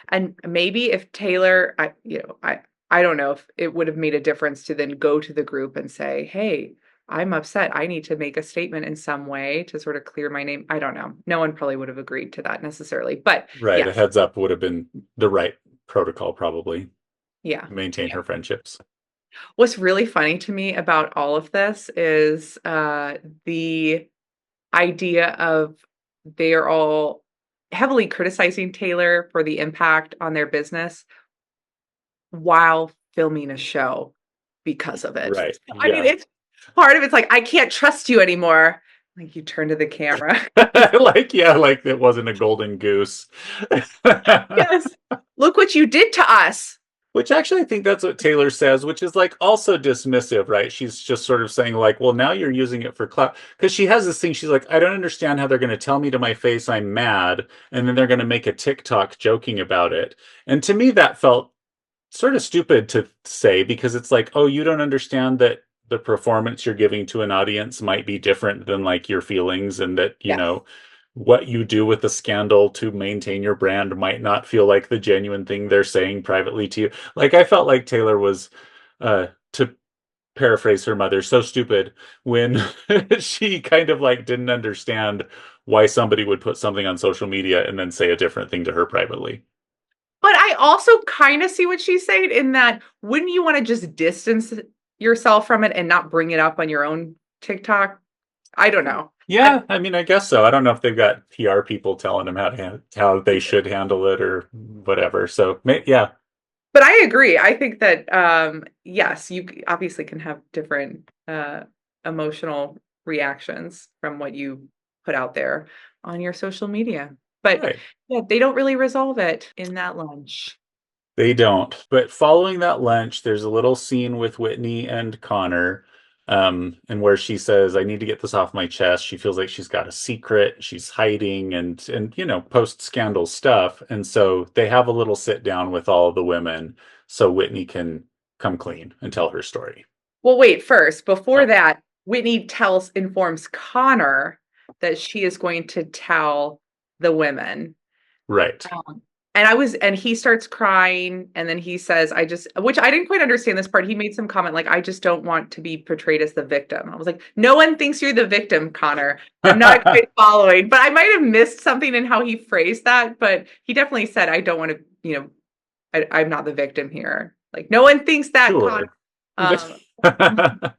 and maybe if Taylor, I don't know if it would have made a difference to then go to the group and say, "Hey, I'm upset. I need to make a statement in some way to sort of clear my name." I don't know. No one probably would have agreed to that necessarily. But Right. A yes, heads up would have been the right protocol, probably, yeah. to maintain her friendships. What's really funny to me about all of this is the idea of they are all heavily criticizing Taylor for the impact on their business while filming a show because of it. Right. I mean, Yeah. it's part of it's like, I can't trust you anymore. Like, you turn to the camera. Like, yeah, like it wasn't a golden goose. Yes. Look what you did to us. Which actually I think that's what Taylor says, which is like also dismissive, right? She's just sort of saying, like, well, now you're using it for clout. Because she has this thing, she's like, I don't understand how they're going to tell me to my face I'm mad, and then they're going to make a TikTok joking about it. And to me, that felt sort of stupid to say because it's like, oh, you don't understand that the performance you're giving to an audience might be different than like your feelings, and that, Yes. what you do with the scandal to maintain your brand might not feel like the genuine thing they're saying privately to you. Like, I felt like Taylor was, to paraphrase her mother, so stupid when she kind of like didn't understand why somebody would put something on social media and then say a different thing to her privately. But I also kind of see what she's saying in that, wouldn't you want to just distance yourself from it and not bring it up on your own TikTok? I don't know. I, Yeah, I mean, I guess so. I don't know if they've got PR people telling them how they should handle it or whatever. So, yeah, but I agree. I think that yes, you obviously can have different emotional reactions from what you put out there on your social media. But right. yeah, they don't really resolve it in that lunch. They don't. But following that lunch, there's a little scene with Whitney and Connor. And where she says, "I need to get this off my chest." She feels like she's got a secret, she's hiding, and post scandal stuff. And so they have a little sit down with all the women so Whitney can come clean and tell her story. Well, wait, first, before Oh, that, Whitney informs Connor that she is going to tell the women. right. Um, and he starts crying, and then he says, which I didn't quite understand this part. He made some comment like, I just don't want to be portrayed as the victim. I was like, no one thinks you're the victim, Connor. I'm not quite following, but I might have missed something in how he phrased that. But he definitely said, I don't want to, I'm not the victim here. Like, no one thinks that, Connor. Sure. Um,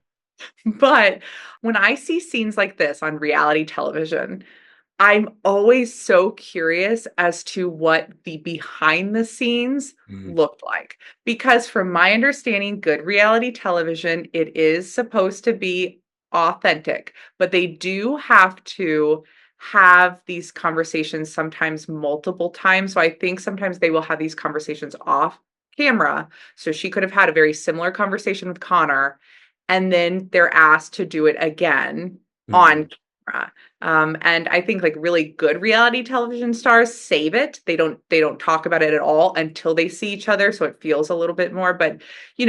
but when I see scenes like this on reality television, I'm always so curious as to what the behind the scenes Mm, looked like. Because from my understanding, good reality television, it is supposed to be authentic, but they do have to have these conversations sometimes multiple times. So I think sometimes they will have these conversations off camera. So she could have had a very similar conversation with Connor, and then they're asked to do it again mm, on camera. And I think like really good reality television stars save it. They don't talk about it at all until they see each other, so it feels a little bit more. But in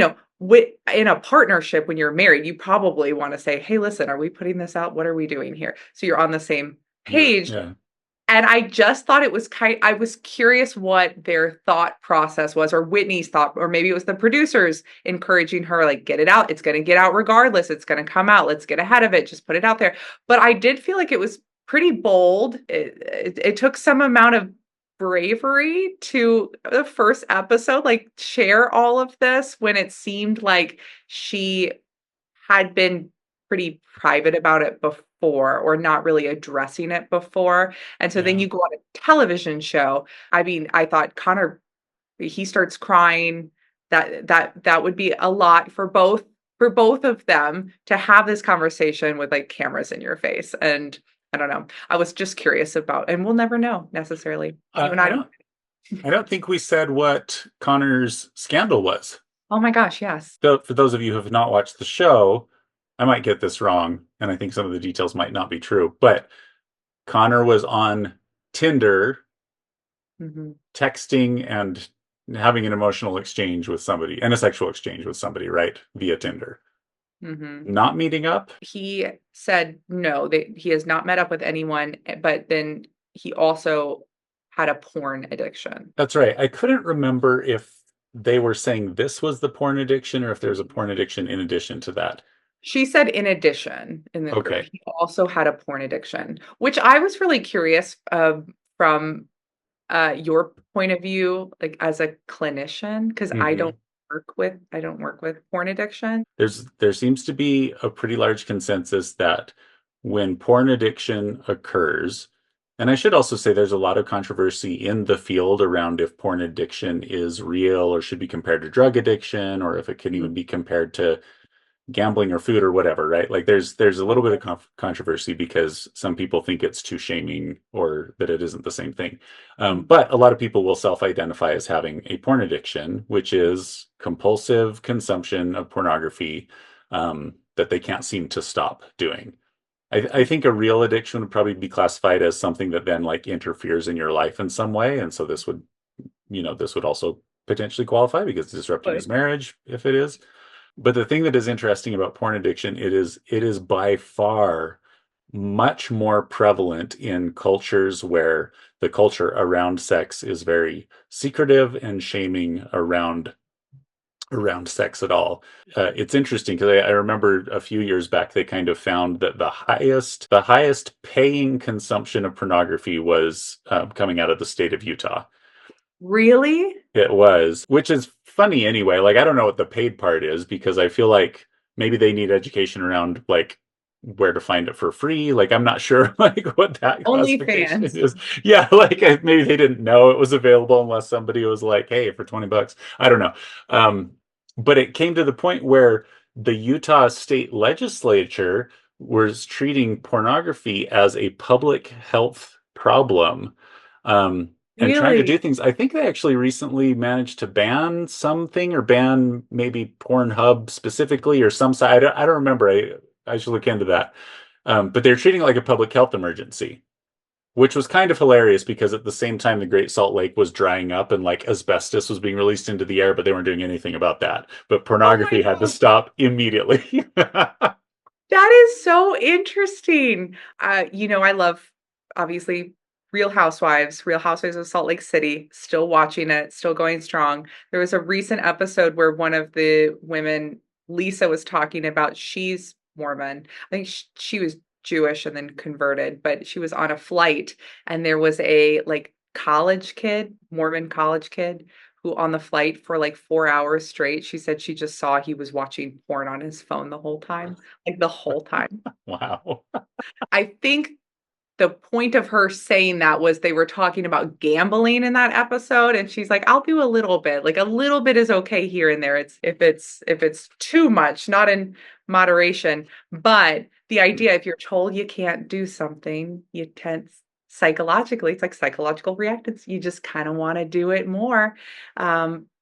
a partnership, when you're married, you probably want to say, "Hey, listen, are we putting this out? What are we doing here?" So you're on the same yeah, page. yeah. And I just thought I was curious what their thought process was, or Whitney's thought, or maybe it was the producers encouraging her, like, get it out. It's going to get out regardless. It's going to come out. Let's get ahead of it. Just put it out there. But I did feel like it was pretty bold. It took some amount of bravery to the first episode, like, share all of this when it seemed like she had been pretty private about it before, or not really addressing it before. And so then Yeah. you go on a television show. I mean, I thought Connor, he starts crying. That would be a lot for both of them to have this conversation with like cameras in your face. And I don't know. I was just curious about, and we'll never know necessarily. You and I I don't. don't I don't think we said what Connor's scandal was. Oh my gosh, yes. So for those of you who have not watched the show, I might get this wrong, and I think some of the details might not be true, but Connor was on Tinder Hmm. texting and having an emotional exchange with somebody and a sexual exchange with somebody, right? Via Tinder. Hmm. Not meeting up? He said no, that he has not met up with anyone, but then he also had a porn addiction. That's right. I couldn't remember if they were saying this was the porn addiction or if there's a porn addiction in addition to that. She said in addition in the group, Okay. he also had a porn addiction, which I was really curious from your point of view, like as a clinician, because Hmm. I don't work with porn addiction. There seems to be a pretty large consensus that when porn addiction occurs, and I should also say there's a lot of controversy in the field around if porn addiction is real or should be compared to drug addiction, or if it can Mhm. even be compared to gambling or food or whatever, right? Like there's a little bit of controversy because some people think it's too shaming or that it isn't the same thing. But a lot of people will self-identify as having a porn addiction, which is compulsive consumption of pornography that they can't seem to stop doing. I think a real addiction would probably be classified as something that then like interferes in your life in some way, and so this would also potentially qualify because it's disrupting his But marriage if it is. But the thing that is interesting about porn addiction, it is by far much more prevalent in cultures where the culture around sex is very secretive and shaming around sex at all. It's interesting because I remember a few years back they kind of found that the highest paying consumption of pornography was coming out of the state of Utah. really? It was, which is funny anyway. Like, I don't know what the paid part is because I feel like maybe they need education around like where to find it for free. Like, I'm not sure like what that classification OnlyFans. is. Yeah, like maybe they didn't know it was available unless somebody was like, "Hey, for $20." I don't know. Um, but it came to the point where the Utah state legislature was treating pornography as a public health problem. and trying to do Really? things. I think they actually recently managed to ban something or ban maybe Pornhub specifically or some side. I don't remember. I should look into that. But they're treating it like a public health emergency, which was kind of hilarious because at the same time the Great Salt Lake was drying up and like asbestos was being released into the air, but they weren't doing anything about that. But Oh my pornography had to God. stop immediately. That is so interesting. I love obviously Real Housewives of Salt Lake City, still watching it, still going strong. There was a recent episode where one of the women, Lisa, was talking about she's Mormon. I think she was Jewish and then converted, but she was on a flight and there was a like college kid, Mormon college kid, who on the flight for like 4 hours straight, she said she just saw he was watching porn on his phone the whole time, like the whole time. Wow. I think the point of her saying that was they were talking about gambling in that episode, and she's like, I'll do a little bit. Like a little bit is okay here and there. It's if it's too much, not in moderation. But the idea, if you're told you can't do something, you tend psychologically, it's like psychological reactance. You just kind of want to do it more.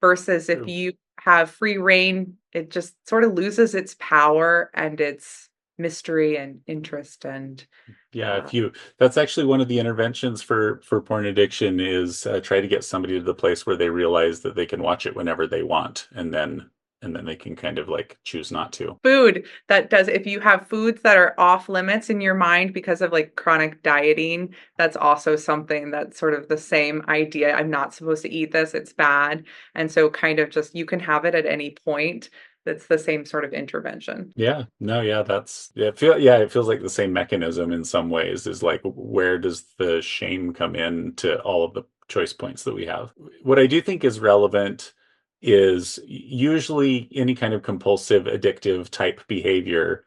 Versus if you have free reign, it just sort of loses its power and its mystery and interest and Yeah, uh, that's actually one of the interventions for porn addiction is try to get somebody to the place where they realize that they can watch it whenever they want, and then they can kind of like choose not to. food that does if you have foods that are off limits in your mind because of like chronic dieting, that's also something that's sort of the same idea. I'm not supposed to eat this, it's bad. And so kind of just you can have it at any point. That's the same sort of intervention. Yeah, no, yeah, it feels like the same mechanism in some ways is like where does the shame come in to all of the choice points that we have? What I do think is relevant is usually any kind of compulsive, addictive type behavior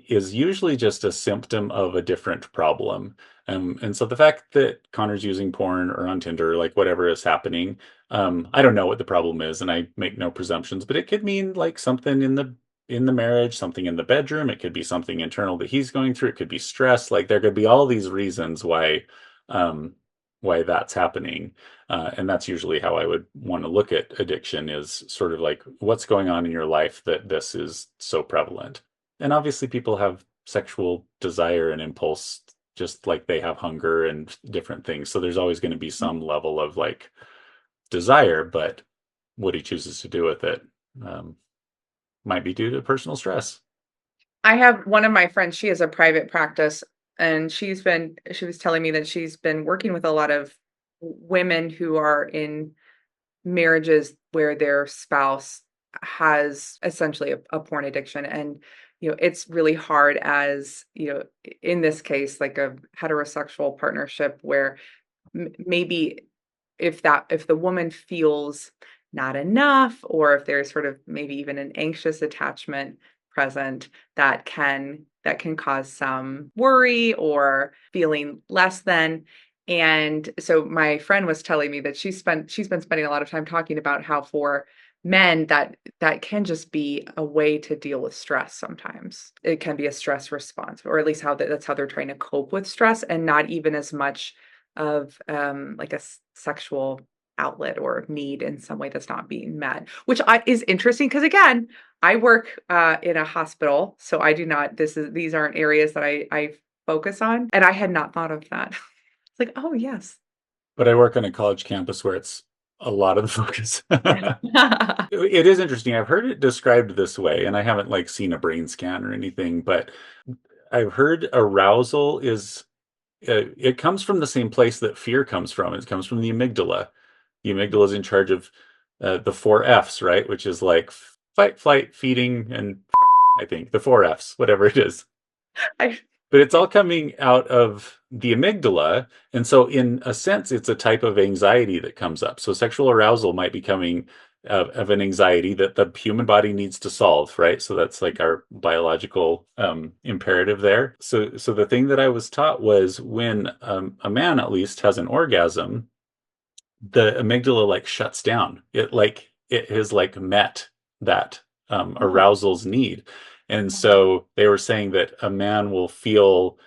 is usually just a symptom of a different problem. And so the fact that Connor's using porn or on Tinder, like whatever is happening, I don't know what the problem is, and I make no presumptions, but it could mean like something in the marriage, something in the bedroom. It could be something internal that he's going through. It could be stress. Like there could be all these reasons um, why that's happening. And that's usually how I would want to look at addiction is sort of like what's going on in your life that this is so prevalent. And obviously people have sexual desire and impulse just like they have hunger and different things. So there's always going to be some level of like desire, but what he chooses to do with it um, might be due to personal stress. I have one of my friends, she has a private practice, and she was telling me that she's been working with a lot of women who are in marriages where their spouse has essentially a porn addiction. And it's really hard as in this case like a heterosexual partnership where maybe if the woman feels not enough, or if there's sort of maybe even an anxious attachment present, that can cause some worry or feeling less than. And so my friend was telling me that she's been spending a lot of time talking about how for men that can just be a way to deal with stress. Sometimes it can be a stress response, or at least that's how they're trying to cope with stress, and not even as much of like a sexual outlet or need in some way that's not being met, which is interesting because again, I work in a hospital, so I do not. These aren't areas that I focus on, and I had not thought of that. It's like, oh yes. But I work on a college campus where it's a lot of the focus. It is interesting. I've heard it described this way, and I haven't like seen a brain scan or anything, but I've heard arousal is it comes from the same place that fear comes from. It comes from the amygdala. The amygdala is in charge of the four F's, right? Which is like fight, flight, feeding, and I think the four F's, whatever it is. I, But it's all coming out of the amygdala. And so, in a sense, it's a type of anxiety that comes up. So, sexual arousal might be coming of an anxiety that the human body needs to solve, right? So, that's like our biological imperative there. So, the thing that I was taught was when a man at least has an orgasm, the amygdala like shuts down. It has like met that oh, arousal's need. And so they were saying that a man will feel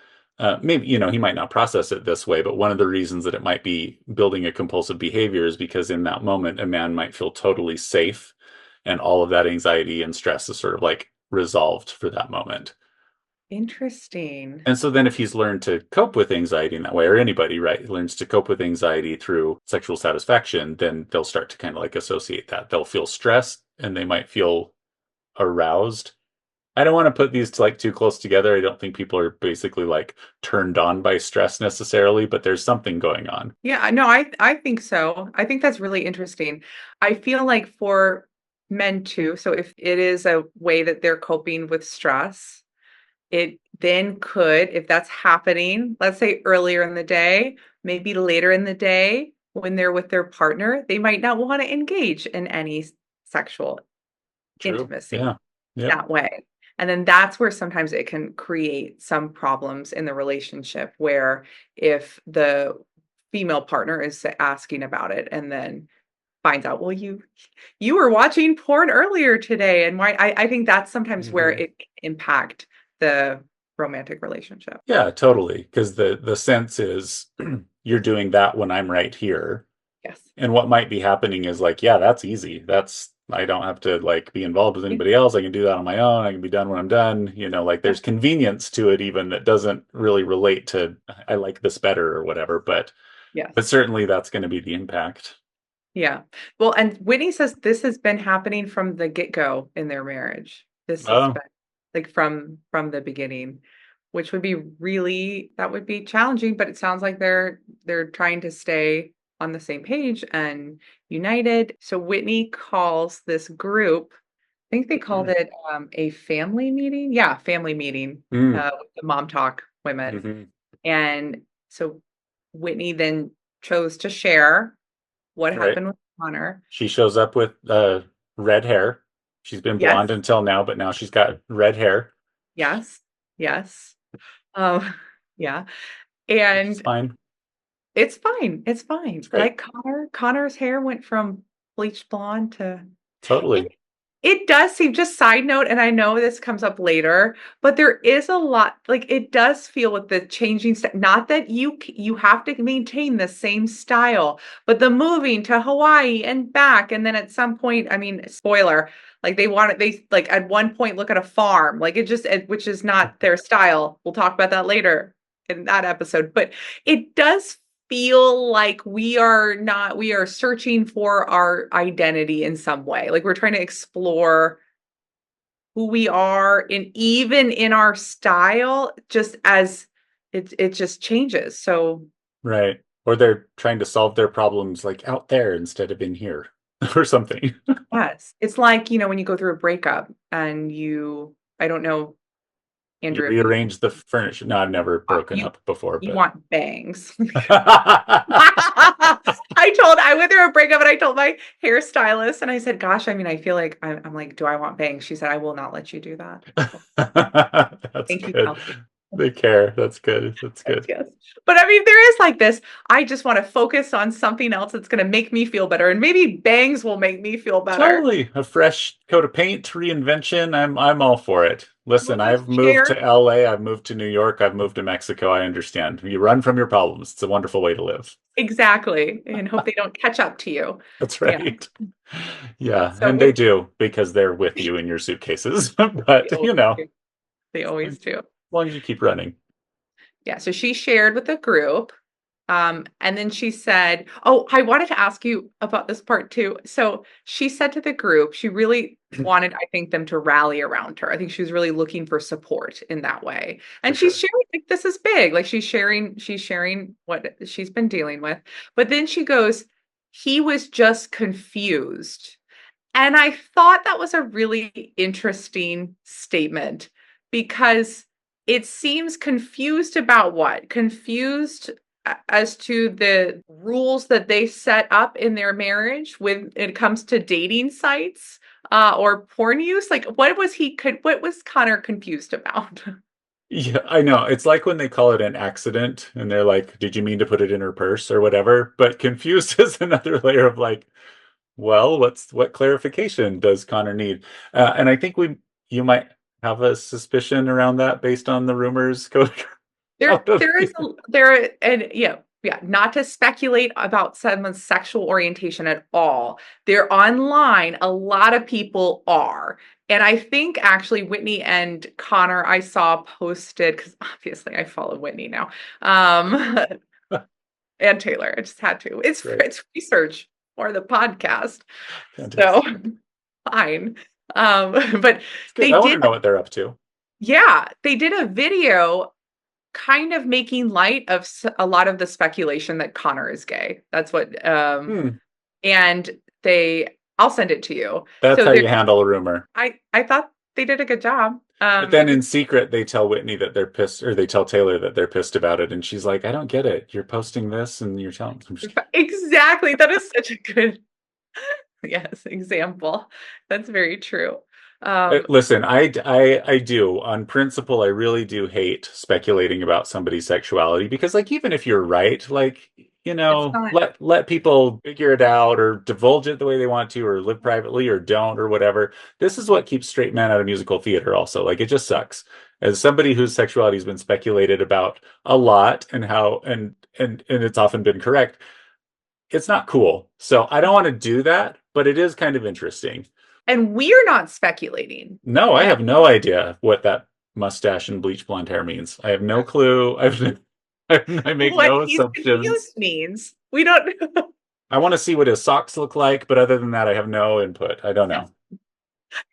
maybe, he might not process it this way, but one of the reasons that it might be building a compulsive behavior is because in that moment, a man might feel totally safe and all of that anxiety and stress is sort of like resolved for that moment. Interesting. And so then if he's learned to cope with anxiety in that way, or anybody, right, learns to cope with anxiety through sexual satisfaction, then they'll start to kind of like associate that. They'll feel stressed and they might feel aroused. I don't want to put these like too close together. I don't think people are basically like turned on by stress necessarily, but there's something going on. Yeah, no, I think so. I think that's really interesting. I feel like for men too, so if it is a way that they're coping with stress, it then could, if that's happening, let's say earlier in the day, maybe later in the day when they're with their partner, they might not want to engage in any sexual True. intimacy Yeah. Yep. that way. And then that's where sometimes it can create some problems in the relationship where if the female partner is asking about it and then finds out, well, you were watching porn earlier today. And why I think that's sometimes where Hmm. it can impact the romantic relationship. Yeah, totally. Because the sense is you're doing that when I'm right here. Yes. And what might be happening is like, yeah, that's easy. I don't have to like be involved with anybody else. I can do that on my own. I can be done when I'm done. Like Yeah. there's convenience to it even that doesn't really relate to I like this better or whatever. But Yes. certainly that's going to be the impact. Yeah. Well, and Whitney says this has been happening from the get-go in their marriage. This has Oh, been like from the beginning, which would be really that would be challenging, but it sounds like they're trying to stay on the same page and united. So Whitney calls this group, I think they called it a family meeting. Yeah, family meeting mm, with the mom talk women. hmm, And so Whitney then chose to share what right. happened with Connor. She shows up with red hair. She's been Yes, blonde until now, but now she's got red hair, yes, yes. Yeah. which is And fine. it's fine. It's It's fine. great. Like Connor's hair went from bleached blonde to it Totally. it does seem, just side note, and I know this comes up later, but there is a lot, like it does feel with the changing not that you have to maintain the same style, but the moving to Hawaii and back, and then at some point, I mean, spoiler, like they like at one point look at a farm, like which is not their style. We'll talk about that later in that episode, but it does feel like we are searching for our identity in some way. Like we're trying to explore who we are and even in our style, just as it just changes. So Right. Or they're trying to solve their problems like out there instead of in here or something. yes, it's like, when you go through a breakup and I don't know, You Andrew, if you rearrange the furniture. No, I've never broken you up before, you but want bangs. I went through a breakup and I told my hairstylist and I said, gosh, I mean, I feel like I'm like, do I want bangs? She said, I will not let you do that. that's Thank you, good. Kelsey. They care. That's good. That's Yes, good. yes. But I mean, there is like this. I just want to focus on something else that's going to make me feel better. And maybe bangs will make me feel better. Totally. A fresh coat of paint, reinvention. I'm all for it. Listen, We'll just I've moved share to LA, I've moved to New York, I've moved to Mexico. I understand. You run from your problems. It's a wonderful way to live. exactly and hope they don't catch up to you. That's Yeah. right. Yeah. Yeah, So and they do because they're with you in your suitcases. they But, always do. They as always do. long as you keep running. Yeah. So she shared with the group. And then she said, oh, I wanted to ask you about this part too. So she said to the group, she really wanted, I think, them to rally around her. I think she was really looking for support in that way. For And she's sure. sharing, like, this is big. Like she's sharing what she's been dealing with. But then she goes, he was just confused. And I thought that was a really interesting statement because it seems confused about what? Confused as to the rules that they set up in their marriage when it comes to dating sites or porn use. Like, what was Connor confused about? Yeah, I know. It's like when they call it an accident and they're like, did you mean to put it in her purse or whatever? But confused is another layer of like, well, what clarification does Connor need? And I think you might have a suspicion around that based on the rumors, Coach. out of there is here. and yeah, not to speculate about someone's sexual orientation at all. They're online, a lot of people are. And I think actually Whitney and Connor I saw posted, because obviously I follow Whitney now. Um and Taylor. I just had to. Great. It's research for the podcast. So Fantastic. fine. But It's good. they I want to did, know what they're up to. yeah, they did a video kind of making light of a lot of the speculation that Connor is gay. That's what Hmm. and they I'll send it to you. That's So how there you handle a rumor. I thought they did a good job. But then It was in secret, they tell Whitney that they're pissed, or they tell Taylor that they're pissed about it. And she's like, I don't get it. You're posting this and you're telling. I'm just kidding. exactly, that is such a good yes, example. That's very true. Um Listen, I do. On principle, I really do hate speculating about somebody's sexuality because, like, even if you're right, like, it's not let people figure it out or divulge it the way they want to, or live privately, or don't, or whatever. This is what keeps straight men out of musical theater. Also, like, it just sucks. As somebody whose sexuality has been speculated about a lot, and how and it's often been correct, it's not cool. So I don't want to do that, but it is kind of interesting. and we're not speculating. No, I We have no idea what that mustache and bleach blonde hair means. I have no clue. I make what no he's assumptions. confused means. We don't I want to see what his socks look like, but other than that, I have no input. I don't know.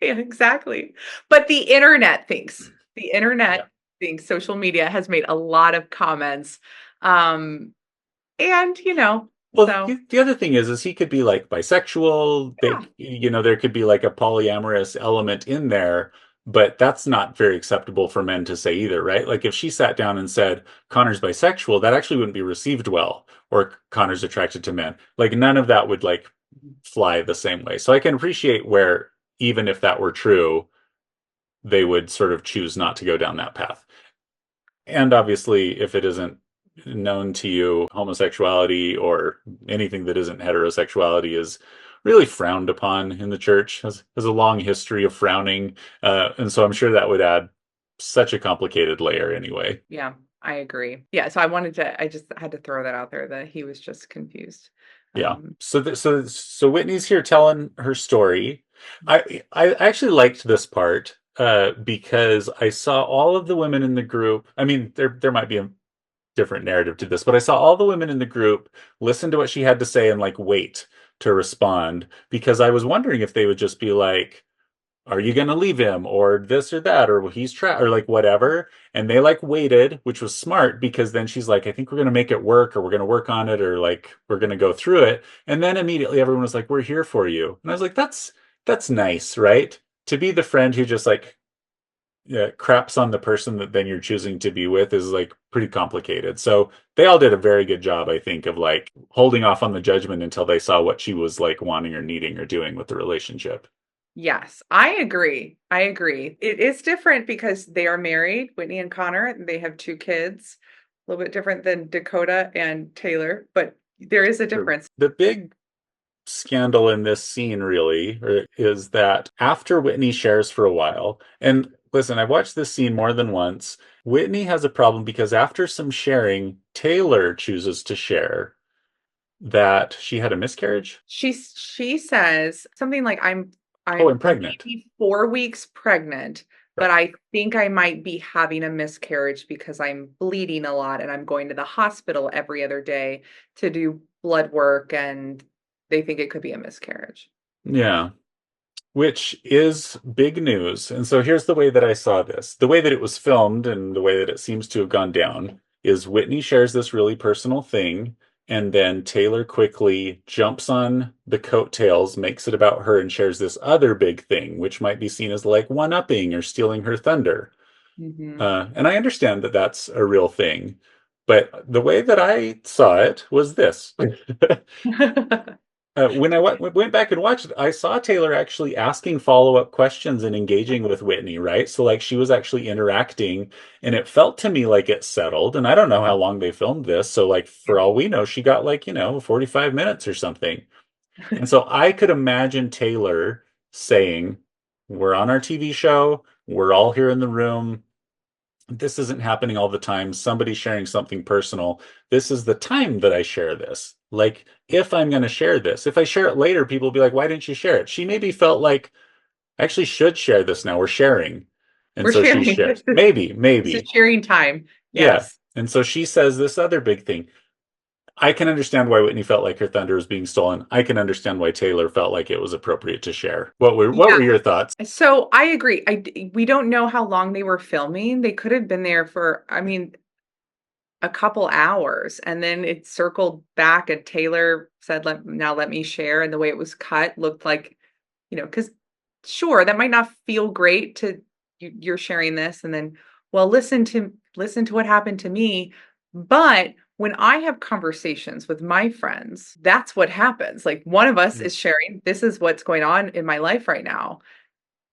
yeah, exactly. But the Yeah. internet thinks social media has made a lot of comments. Um, and Well, so the other thing is he could be like bisexual. yeah, There could be like a polyamorous element in there, but that's not very acceptable for men to say either, right? Like if she sat down and said Connor's bisexual, that actually wouldn't be received well, or Connor's attracted to men. Like none of that would like fly the same way. So I can appreciate where even if that were true, they would sort of choose not to go down that path. And obviously, if it isn't known to you, homosexuality or anything that isn't heterosexuality is really frowned upon in the church, has a long history of frowning. And so I'm sure that would add such a complicated layer anyway. yeah, I agree. Yeah, so I just had to throw that out there that he was just confused. Yeah. Um, So Whitney's here telling her story. I actually liked this part because I saw all of the women in the group. I mean, there might be a different narrative to this, but I saw all the women in the group listen to what she had to say and like wait to respond because I was wondering if they would just be like, are you going to leave him or this or that or he's or like whatever. And they like waited, which was smart because then she's like, I think we're going to make it work or we're going to work on it or like we're going to go through it. And then immediately everyone was like, we're here for you. And I was like, that's nice, right? To be the friend who just like craps on the person that then you're choosing to be with is like pretty complicated. So they all did a very good job, I think, of like holding off on the judgment until they saw what she was like wanting or needing or doing with the relationship. yes, I agree. I agree. It is different because they are married, Whitney and Connor, and they have two kids. A little bit different than Dakota and Taylor, but there is a difference. The big scandal in this scene really is that after Whitney shares for a while, and listen, I've watched this scene more than once. Whitney has a problem because after some sharing, Taylor chooses to share that she had a miscarriage. She says something like Oh, I'm I'm pregnant. maybe 4 weeks pregnant, but Right. I think I might be having a miscarriage because I'm bleeding a lot and I'm going to the hospital every other day to do blood work and they think it could be a miscarriage. Yeah, which is big news. And so here's the way that I saw this. The way that it was filmed and the way that it seems to have gone down is Whitney shares this really personal thing, and then Taylor quickly jumps on the coattails, makes it about her, and shares this other big thing, which might be seen as like one-upping or stealing her thunder. Mhm. And I understand that that's a real thing, but the way that I saw it was this. When I went back and watched it, I saw Taylor actually asking follow-up questions and engaging with Whitney, right? So like she was actually interacting, and it felt to me like it settled. And I don't know how long they filmed this, so like for all we know, she got like 45 minutes or something. And so I could imagine Taylor saying, "We're on our TV show. We're all here in the room. this isn't happening all the time. Somebody's sharing something personal. This is the time that I share this. Like, if I'm going to share this, if I share it later, people will be like, why didn't you share it? She maybe felt like, I actually should share this now. We're sharing. And We're so she sharing. shares. Maybe, This is maybe. sharing time. Yeah. Yes. And so she says this other big thing. I can understand why Whitney felt like her thunder was being stolen. I can understand why Taylor felt like it was appropriate to share. What were your thoughts? So I agree. We don't know how long they were filming. They could have been there for, I mean, a couple hours, and then it circled back and Taylor said, now let me share. And the way it was cut looked like, because sure, that might not feel great to you're sharing this and then, well, listen to what happened to me. But when I have conversations with my friends, that's what happens. Like one of us is sharing, this is what's going on in my life right now.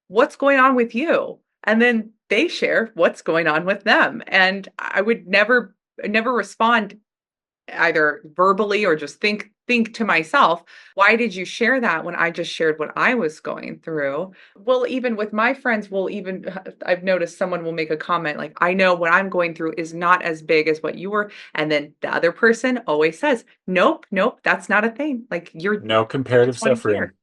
What's going on with you? And then they share what's going on with them. And I would never respond either verbally or just think to myself, why did you share that when I just shared what I was going through? Well, even with my friends, I've noticed someone will make a comment like, I know what I'm going through is not as big as what you were. And then the other person always says, nope, that's not a thing. Like No I comparative just want to suffering. hear.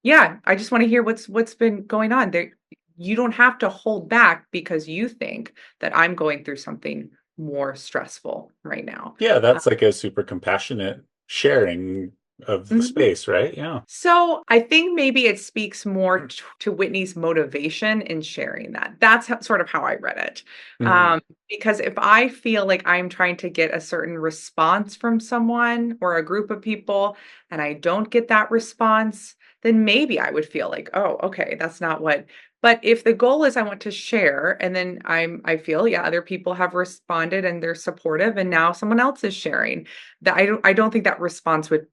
Yeah, I just want to hear what's been going on there. You don't have to hold back because you think that I'm going through something more stressful right now. Yeah, that's like a super compassionate sharing of the Mhm. space, right? Yeah. So I think maybe it speaks more to Whitney's motivation in sharing that. That's sort of how I read it. Mhm. Because if I feel like I'm trying to get a certain response from someone or a group of people, and I don't get that response, then maybe I would feel like, oh, okay, that's not what. But if the goal is I want to share, and then I feel, yeah, other people have responded and they're supportive, and now someone else is sharing, that I don't think that response would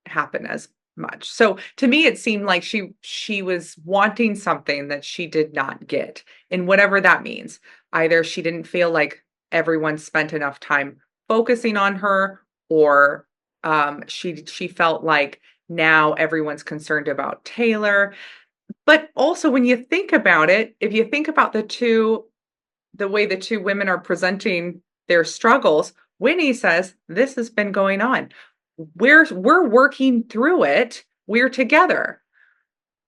happen as much. So to me it seemed like she was wanting something that she did not get, and whatever that means. Either she didn't feel like everyone spent enough time focusing on her, or she felt like now everyone's concerned about Taylor. But also when you think about it, if you think about the way the two women are presenting their struggles, Whitney says, this has been going on. We're working through it. We're together.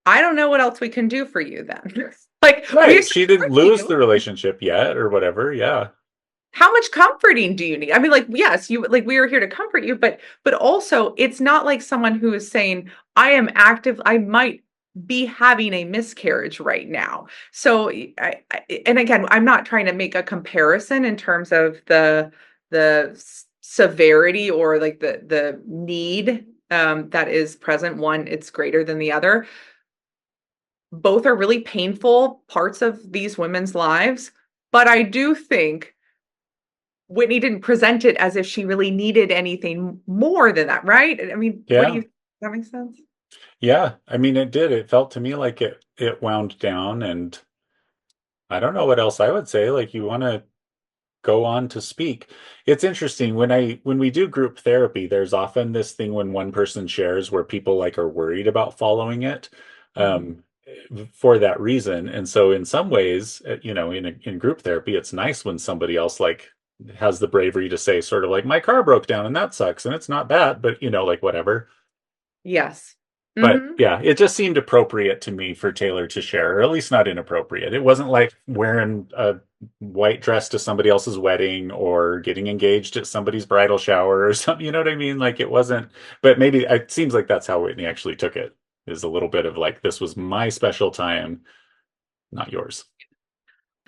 I don't know what else we can do for you then. Like we're Right. She didn't supporting lose you. the relationship yet or whatever. Yeah. How much comforting do you need? I mean, like, yes, you like we are here to comfort you, but also it's not like someone who is saying, I am active, I might be having a miscarriage right now. So and again, I'm not trying to make a comparison in terms of the severity or like the need that is present. One, it's greater than the other. Both are really painful parts of these women's lives, but I do think Whitney didn't present it as if she really needed anything more than that, right? I mean, what do Yeah. you, does that make sense? Yeah. I mean, it did. It felt to me like it wound down, and I don't know what else I would say. Like, you want to go on to speak. It's interesting when we do group therapy, there's often this thing when one person shares where people like are worried about following it Mhm. um, for that reason. And so in some ways, in group therapy, it's nice when somebody else like has the bravery to say sort of like my car broke down and that sucks and it's not bad, but like whatever. Yes. But Hmm. yeah, it just seemed appropriate to me for Taylor to share, or at least not inappropriate. It wasn't like wearing a white dress to somebody else's wedding or getting engaged at somebody's bridal shower or something. You know what I mean? Like it wasn't, but maybe it seems like that's how Whitney actually took it, is a little bit of like, this was my special time, not yours.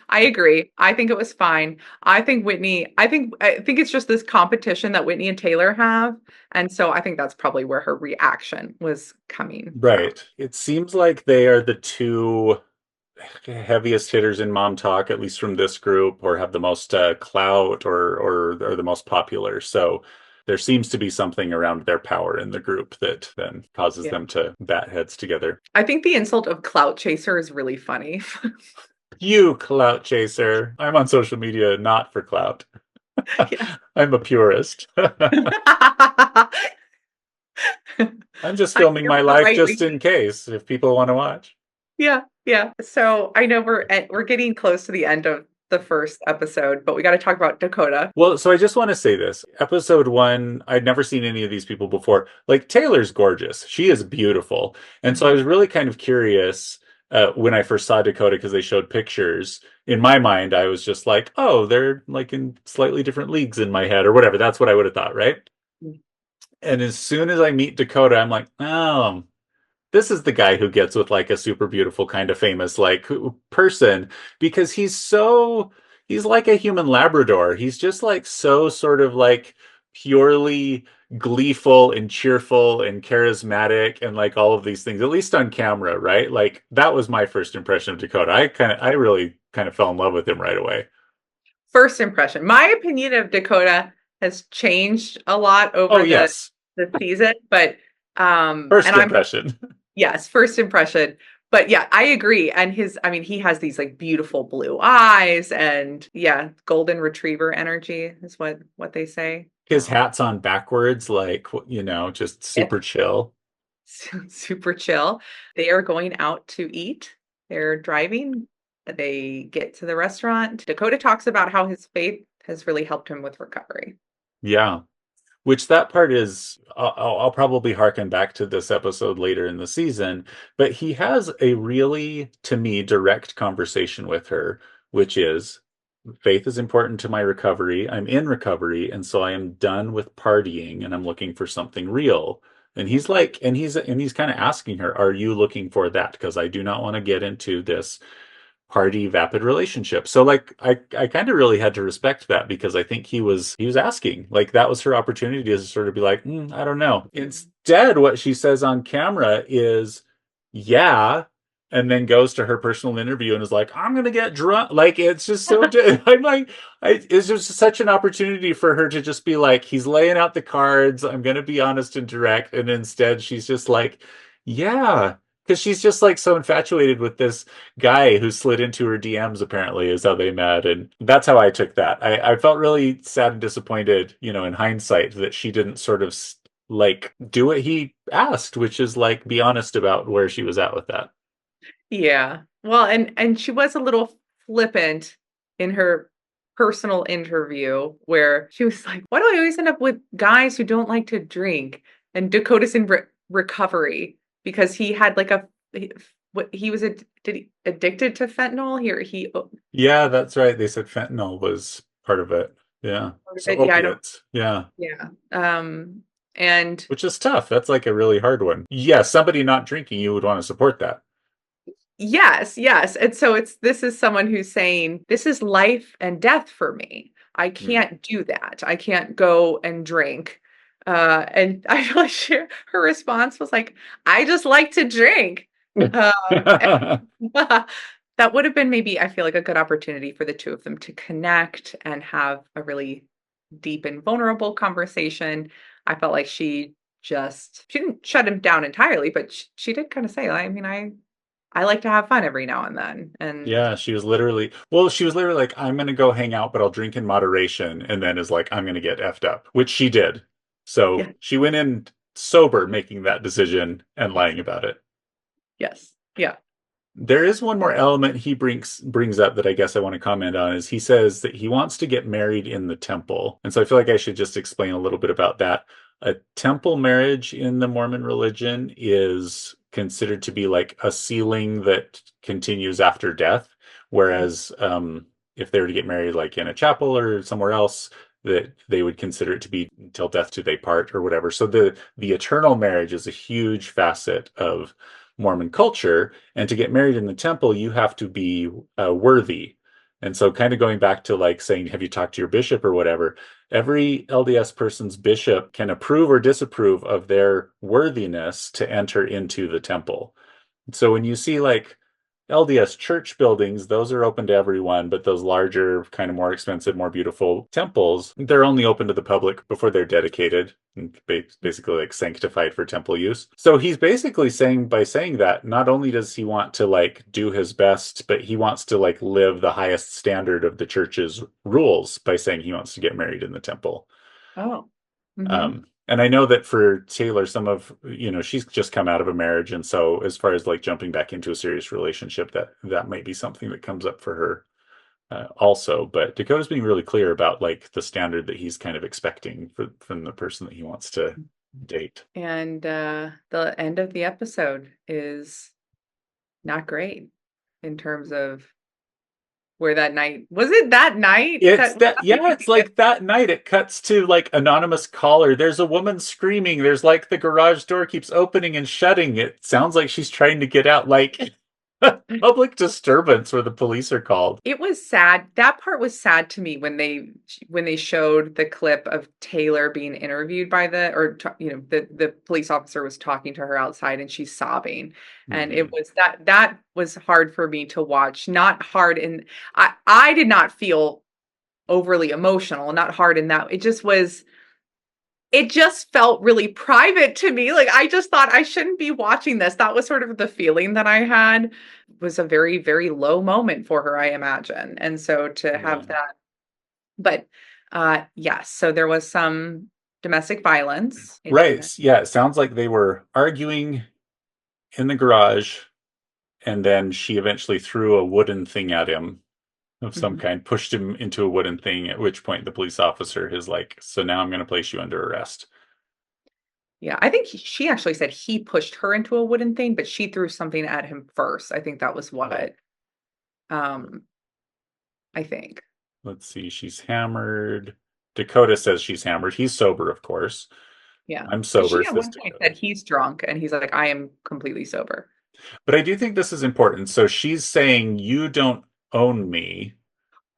I agree. I think it was fine. I think it's just this competition that Whitney and Taylor have. And so I think that's probably where her reaction was coming from. Right. It seems like they are the two heaviest hitters in mom talk, at least from this group, or have the most clout, or are the most popular. So there seems to be something around their power in the group that then causes Yeah. them to bat heads together. I think the insult of clout chaser is really funny. You clout chaser. I'm on social media not for clout. Yeah. I'm a purist. I I'm just think filming you're my for the life right just reason. in case if people want to watch. Yeah, yeah. So I know we're getting close to the end of the first episode, but we got to talk about Dakota. Well, so I just want to say this. Episode one, I'd never seen any of these people before. Like, Taylor's gorgeous. She is beautiful. And so I Mhm. was really kind of curious when I first saw Dakota because they showed pictures. In my mind, I was just like, oh, they're like in slightly different leagues in my head or whatever. That's what I would have thought, right? And as soon as I meet Dakota, I'm like, oh, this is the guy who gets with like a super beautiful kind of famous like person because he's like a human Labrador. He's just like so sort of like purely gleeful and cheerful and charismatic and like all of these things, at least on camera, right? Like that was my first impression of Dakota. I really kind of fell in love with him right away. First impression. My opinion of Dakota has changed a lot Oh over yes. the season, but First and I'm impression. yes, first impression. But yeah, I agree. And I mean, he has these like beautiful blue eyes and yeah, golden retriever energy is what they say. His hat's on backwards, like, you know, just Yep. super chill. Super chill. They are going out to eat. They're driving. They get to the restaurant. Dakota talks about how his faith has really helped him with recovery. Yeah. Which that part is, I'll probably harken back to this episode later in the season, but he has a really, to me, direct conversation with her, which is faith is important to my recovery. I'm in recovery, and so I am done with partying and I'm looking for something real. And he's like, and he's kind of asking her, are you looking for that? Because I do not want to get into this party vapid relationship. So like I kind of really had to respect that because I think he was asking. Like that was her opportunity to sort of be like, I don't know. Instead, what she says on camera is, yeah, and then goes to her personal interview and is like, I'm gonna get drunk. Like it's just so I'm like, it's just such an opportunity for her to just be like, he's laying out the cards. I'm gonna be honest and direct. And instead she's just like, yeah. Because she's just like so infatuated with this guy who slid into her DMs, apparently, is how they met. And that's how I took that. I felt really sad and disappointed, you know, in hindsight, that she didn't sort of like do what he asked, which is like be honest about where she was at with that. Yeah. Well, and she was a little flippant in her personal interview where she was like, "Why do I always end up with guys who don't like to drink?" And Dakota's in recovery because he had like what he was did he addicted to fentanyl here he Yeah, that's right. They said fentanyl was part of it. Yeah. So yeah, I don't opiates. Yeah. yeah. And Which is tough. That's like a really hard one. Yeah, somebody not drinking, you would want to support that. yes, yes. And so this is someone who's saying, this is life and death for me. I Mm. can't do that. I can't go and drink. And I feel like her response was like, I just like to drink. And that would have been maybe, I feel like, a good opportunity for the two of them to connect and have a really deep and vulnerable conversation. I felt like she didn't shut him down entirely, but she did kind of say, I mean, I like to have fun every now and then. And Yeah, she was literally like, I'm gonna go hang out, but I'll drink in moderation, and then is like, I'm gonna get effed up, which she did. So yeah, she went in sober making that decision and lying about it. yes, yeah. There is one more element he brings up that I guess I want to comment on is he says that he wants to get married in the temple. And so I feel like I should just explain a little bit about that. A temple marriage in the Mormon religion is considered to be like a sealing that continues after death, whereas if they were to get married like in a chapel or somewhere else, that they would consider it to be until death do they part or whatever. So the eternal marriage is a huge facet of Mormon culture, and to get married in the temple, you have to be worthy. And so, kind of going back to like saying, have you talked to your bishop or whatever? Every LDS person's bishop can approve or disapprove of their worthiness to enter into the temple. So, when you see like LDS church buildings, those are open to everyone, but those larger, kind of more expensive, more beautiful temples, they're only open to the public before they're dedicated and basically like sanctified for temple use. So he's basically saying, by saying that, not only does he want to like do his best, but he wants to like live the highest standard of the church's rules by saying he wants to get married in the temple. Oh. Hmm. And I know that for Taylor, she's just come out of a marriage. And so as far as like jumping back into a serious relationship, that might be something that comes up for her. also. But Dakota's being really clear about like the standard that he's kind of expecting from the person that he wants to date. And the end of the episode is not great in terms of where that night was. It that night It's that was that, that yeah, it's the like that night it cuts to like anonymous caller. There's a woman screaming. There's like the garage door keeps opening and shutting. It sounds like she's trying to get out, like public disturbance where the police are called. It was sad. That part was sad to me when they showed the clip of Taylor being interviewed by the police officer was talking to her outside and she's sobbing. And it Mm-hmm. was that was hard for me to watch. Not hard in I did not feel overly emotional, not hard in that. It just felt really private to me. Like I just thought I shouldn't be watching this. That was sort of the feeling that I had. It was a very, very low moment for her, I imagine. And so to Yeah. have that, but yes, so there was some domestic violence in Right. Yeah. It sounds like they were arguing in the garage, and then she eventually threw a wooden thing at him of some Mhm. kind, pushed him into a wooden thing, at which point the police officer is like, so now I'm going to place you under arrest. Yeah, I think she actually said he pushed her into a wooden thing, but she threw something at him first. I think that was Oh, what um I think. let's see. She's hammered. Dakota says she's hammered. He's sober, of course. Yeah. I'm Because sober, she at says one point Dakota. said he's drunk and he's like, I am completely sober. But I do think this is important. So she's saying, you don't own me.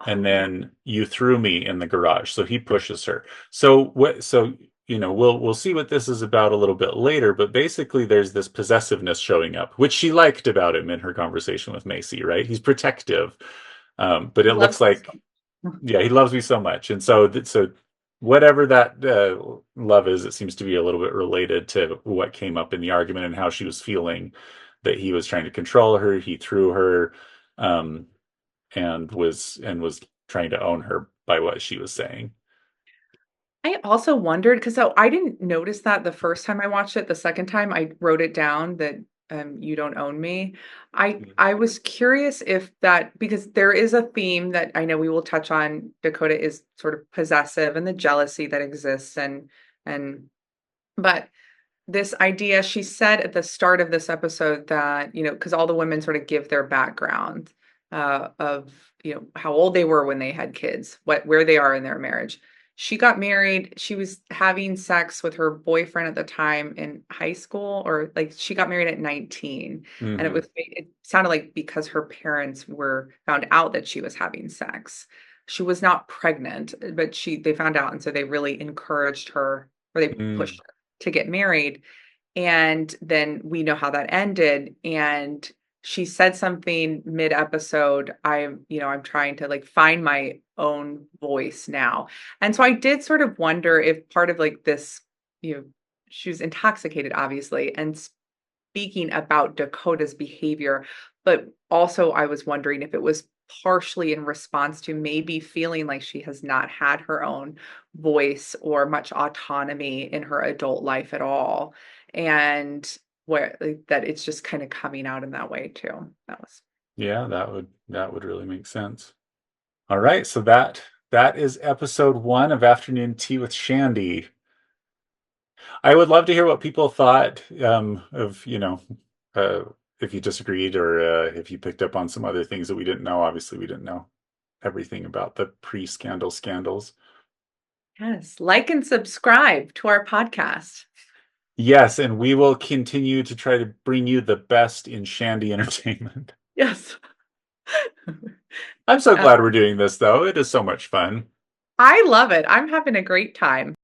And Oh yeah. then you threw me in the garage. So he pushes her. So what? So we'll see what this is about a little bit later. But basically, there's this possessiveness showing up, which she liked about him in her conversation with Macy. Right? He's protective, but He it loves looks me like, so much. yeah, he loves me so much. And so whatever that love is, it seems to be a little bit related to what came up in the argument and how she was feeling that he was trying to control her. He threw her. Um, and was trying to own her by what she was saying. I also wondered because so I didn't notice that the first time I watched it. The second time I wrote it down that you don't own me. I was curious if that because there is a theme that I know we will touch on. Dakota is sort of possessive and the jealousy that exists and but this idea she said at the start of this episode that because all the women sort of give their background of how old they were when they had kids, where they are in their marriage. She got married, she was having sex with her boyfriend at the time in high school, or like she got married at 19, and Mm-hmm. it sounded like because her parents were found out that she was having sex. She was not pregnant, but they found out, and so they really encouraged her, or they Mm. pushed to get married. And then we know how that ended. And she said something mid episode. I'm trying to like find my own voice now. And so I did sort of wonder if part of like this, you know, she was intoxicated, obviously, and speaking about Dakota's behavior, but also I was wondering if it was partially in response to maybe feeling like she has not had her own voice or much autonomy in her adult life at all. And where like, that it's just kind of coming out in that way too. That was Yeah, that would really make sense. All right, so that is episode 1 of Afternoon Tea with Shandy. I would love to hear what people thought of uh, if you disagreed or if you picked up on some other things that we didn't know. Obviously, we didn't know everything about the pre-scandal scandals. yes. Like and subscribe to our podcast. Yes, and we will continue to try to bring you the best in Shandy entertainment. Yes. I'm so Uh, glad we're doing this, though. It is so much fun. I love it. I'm having a great time.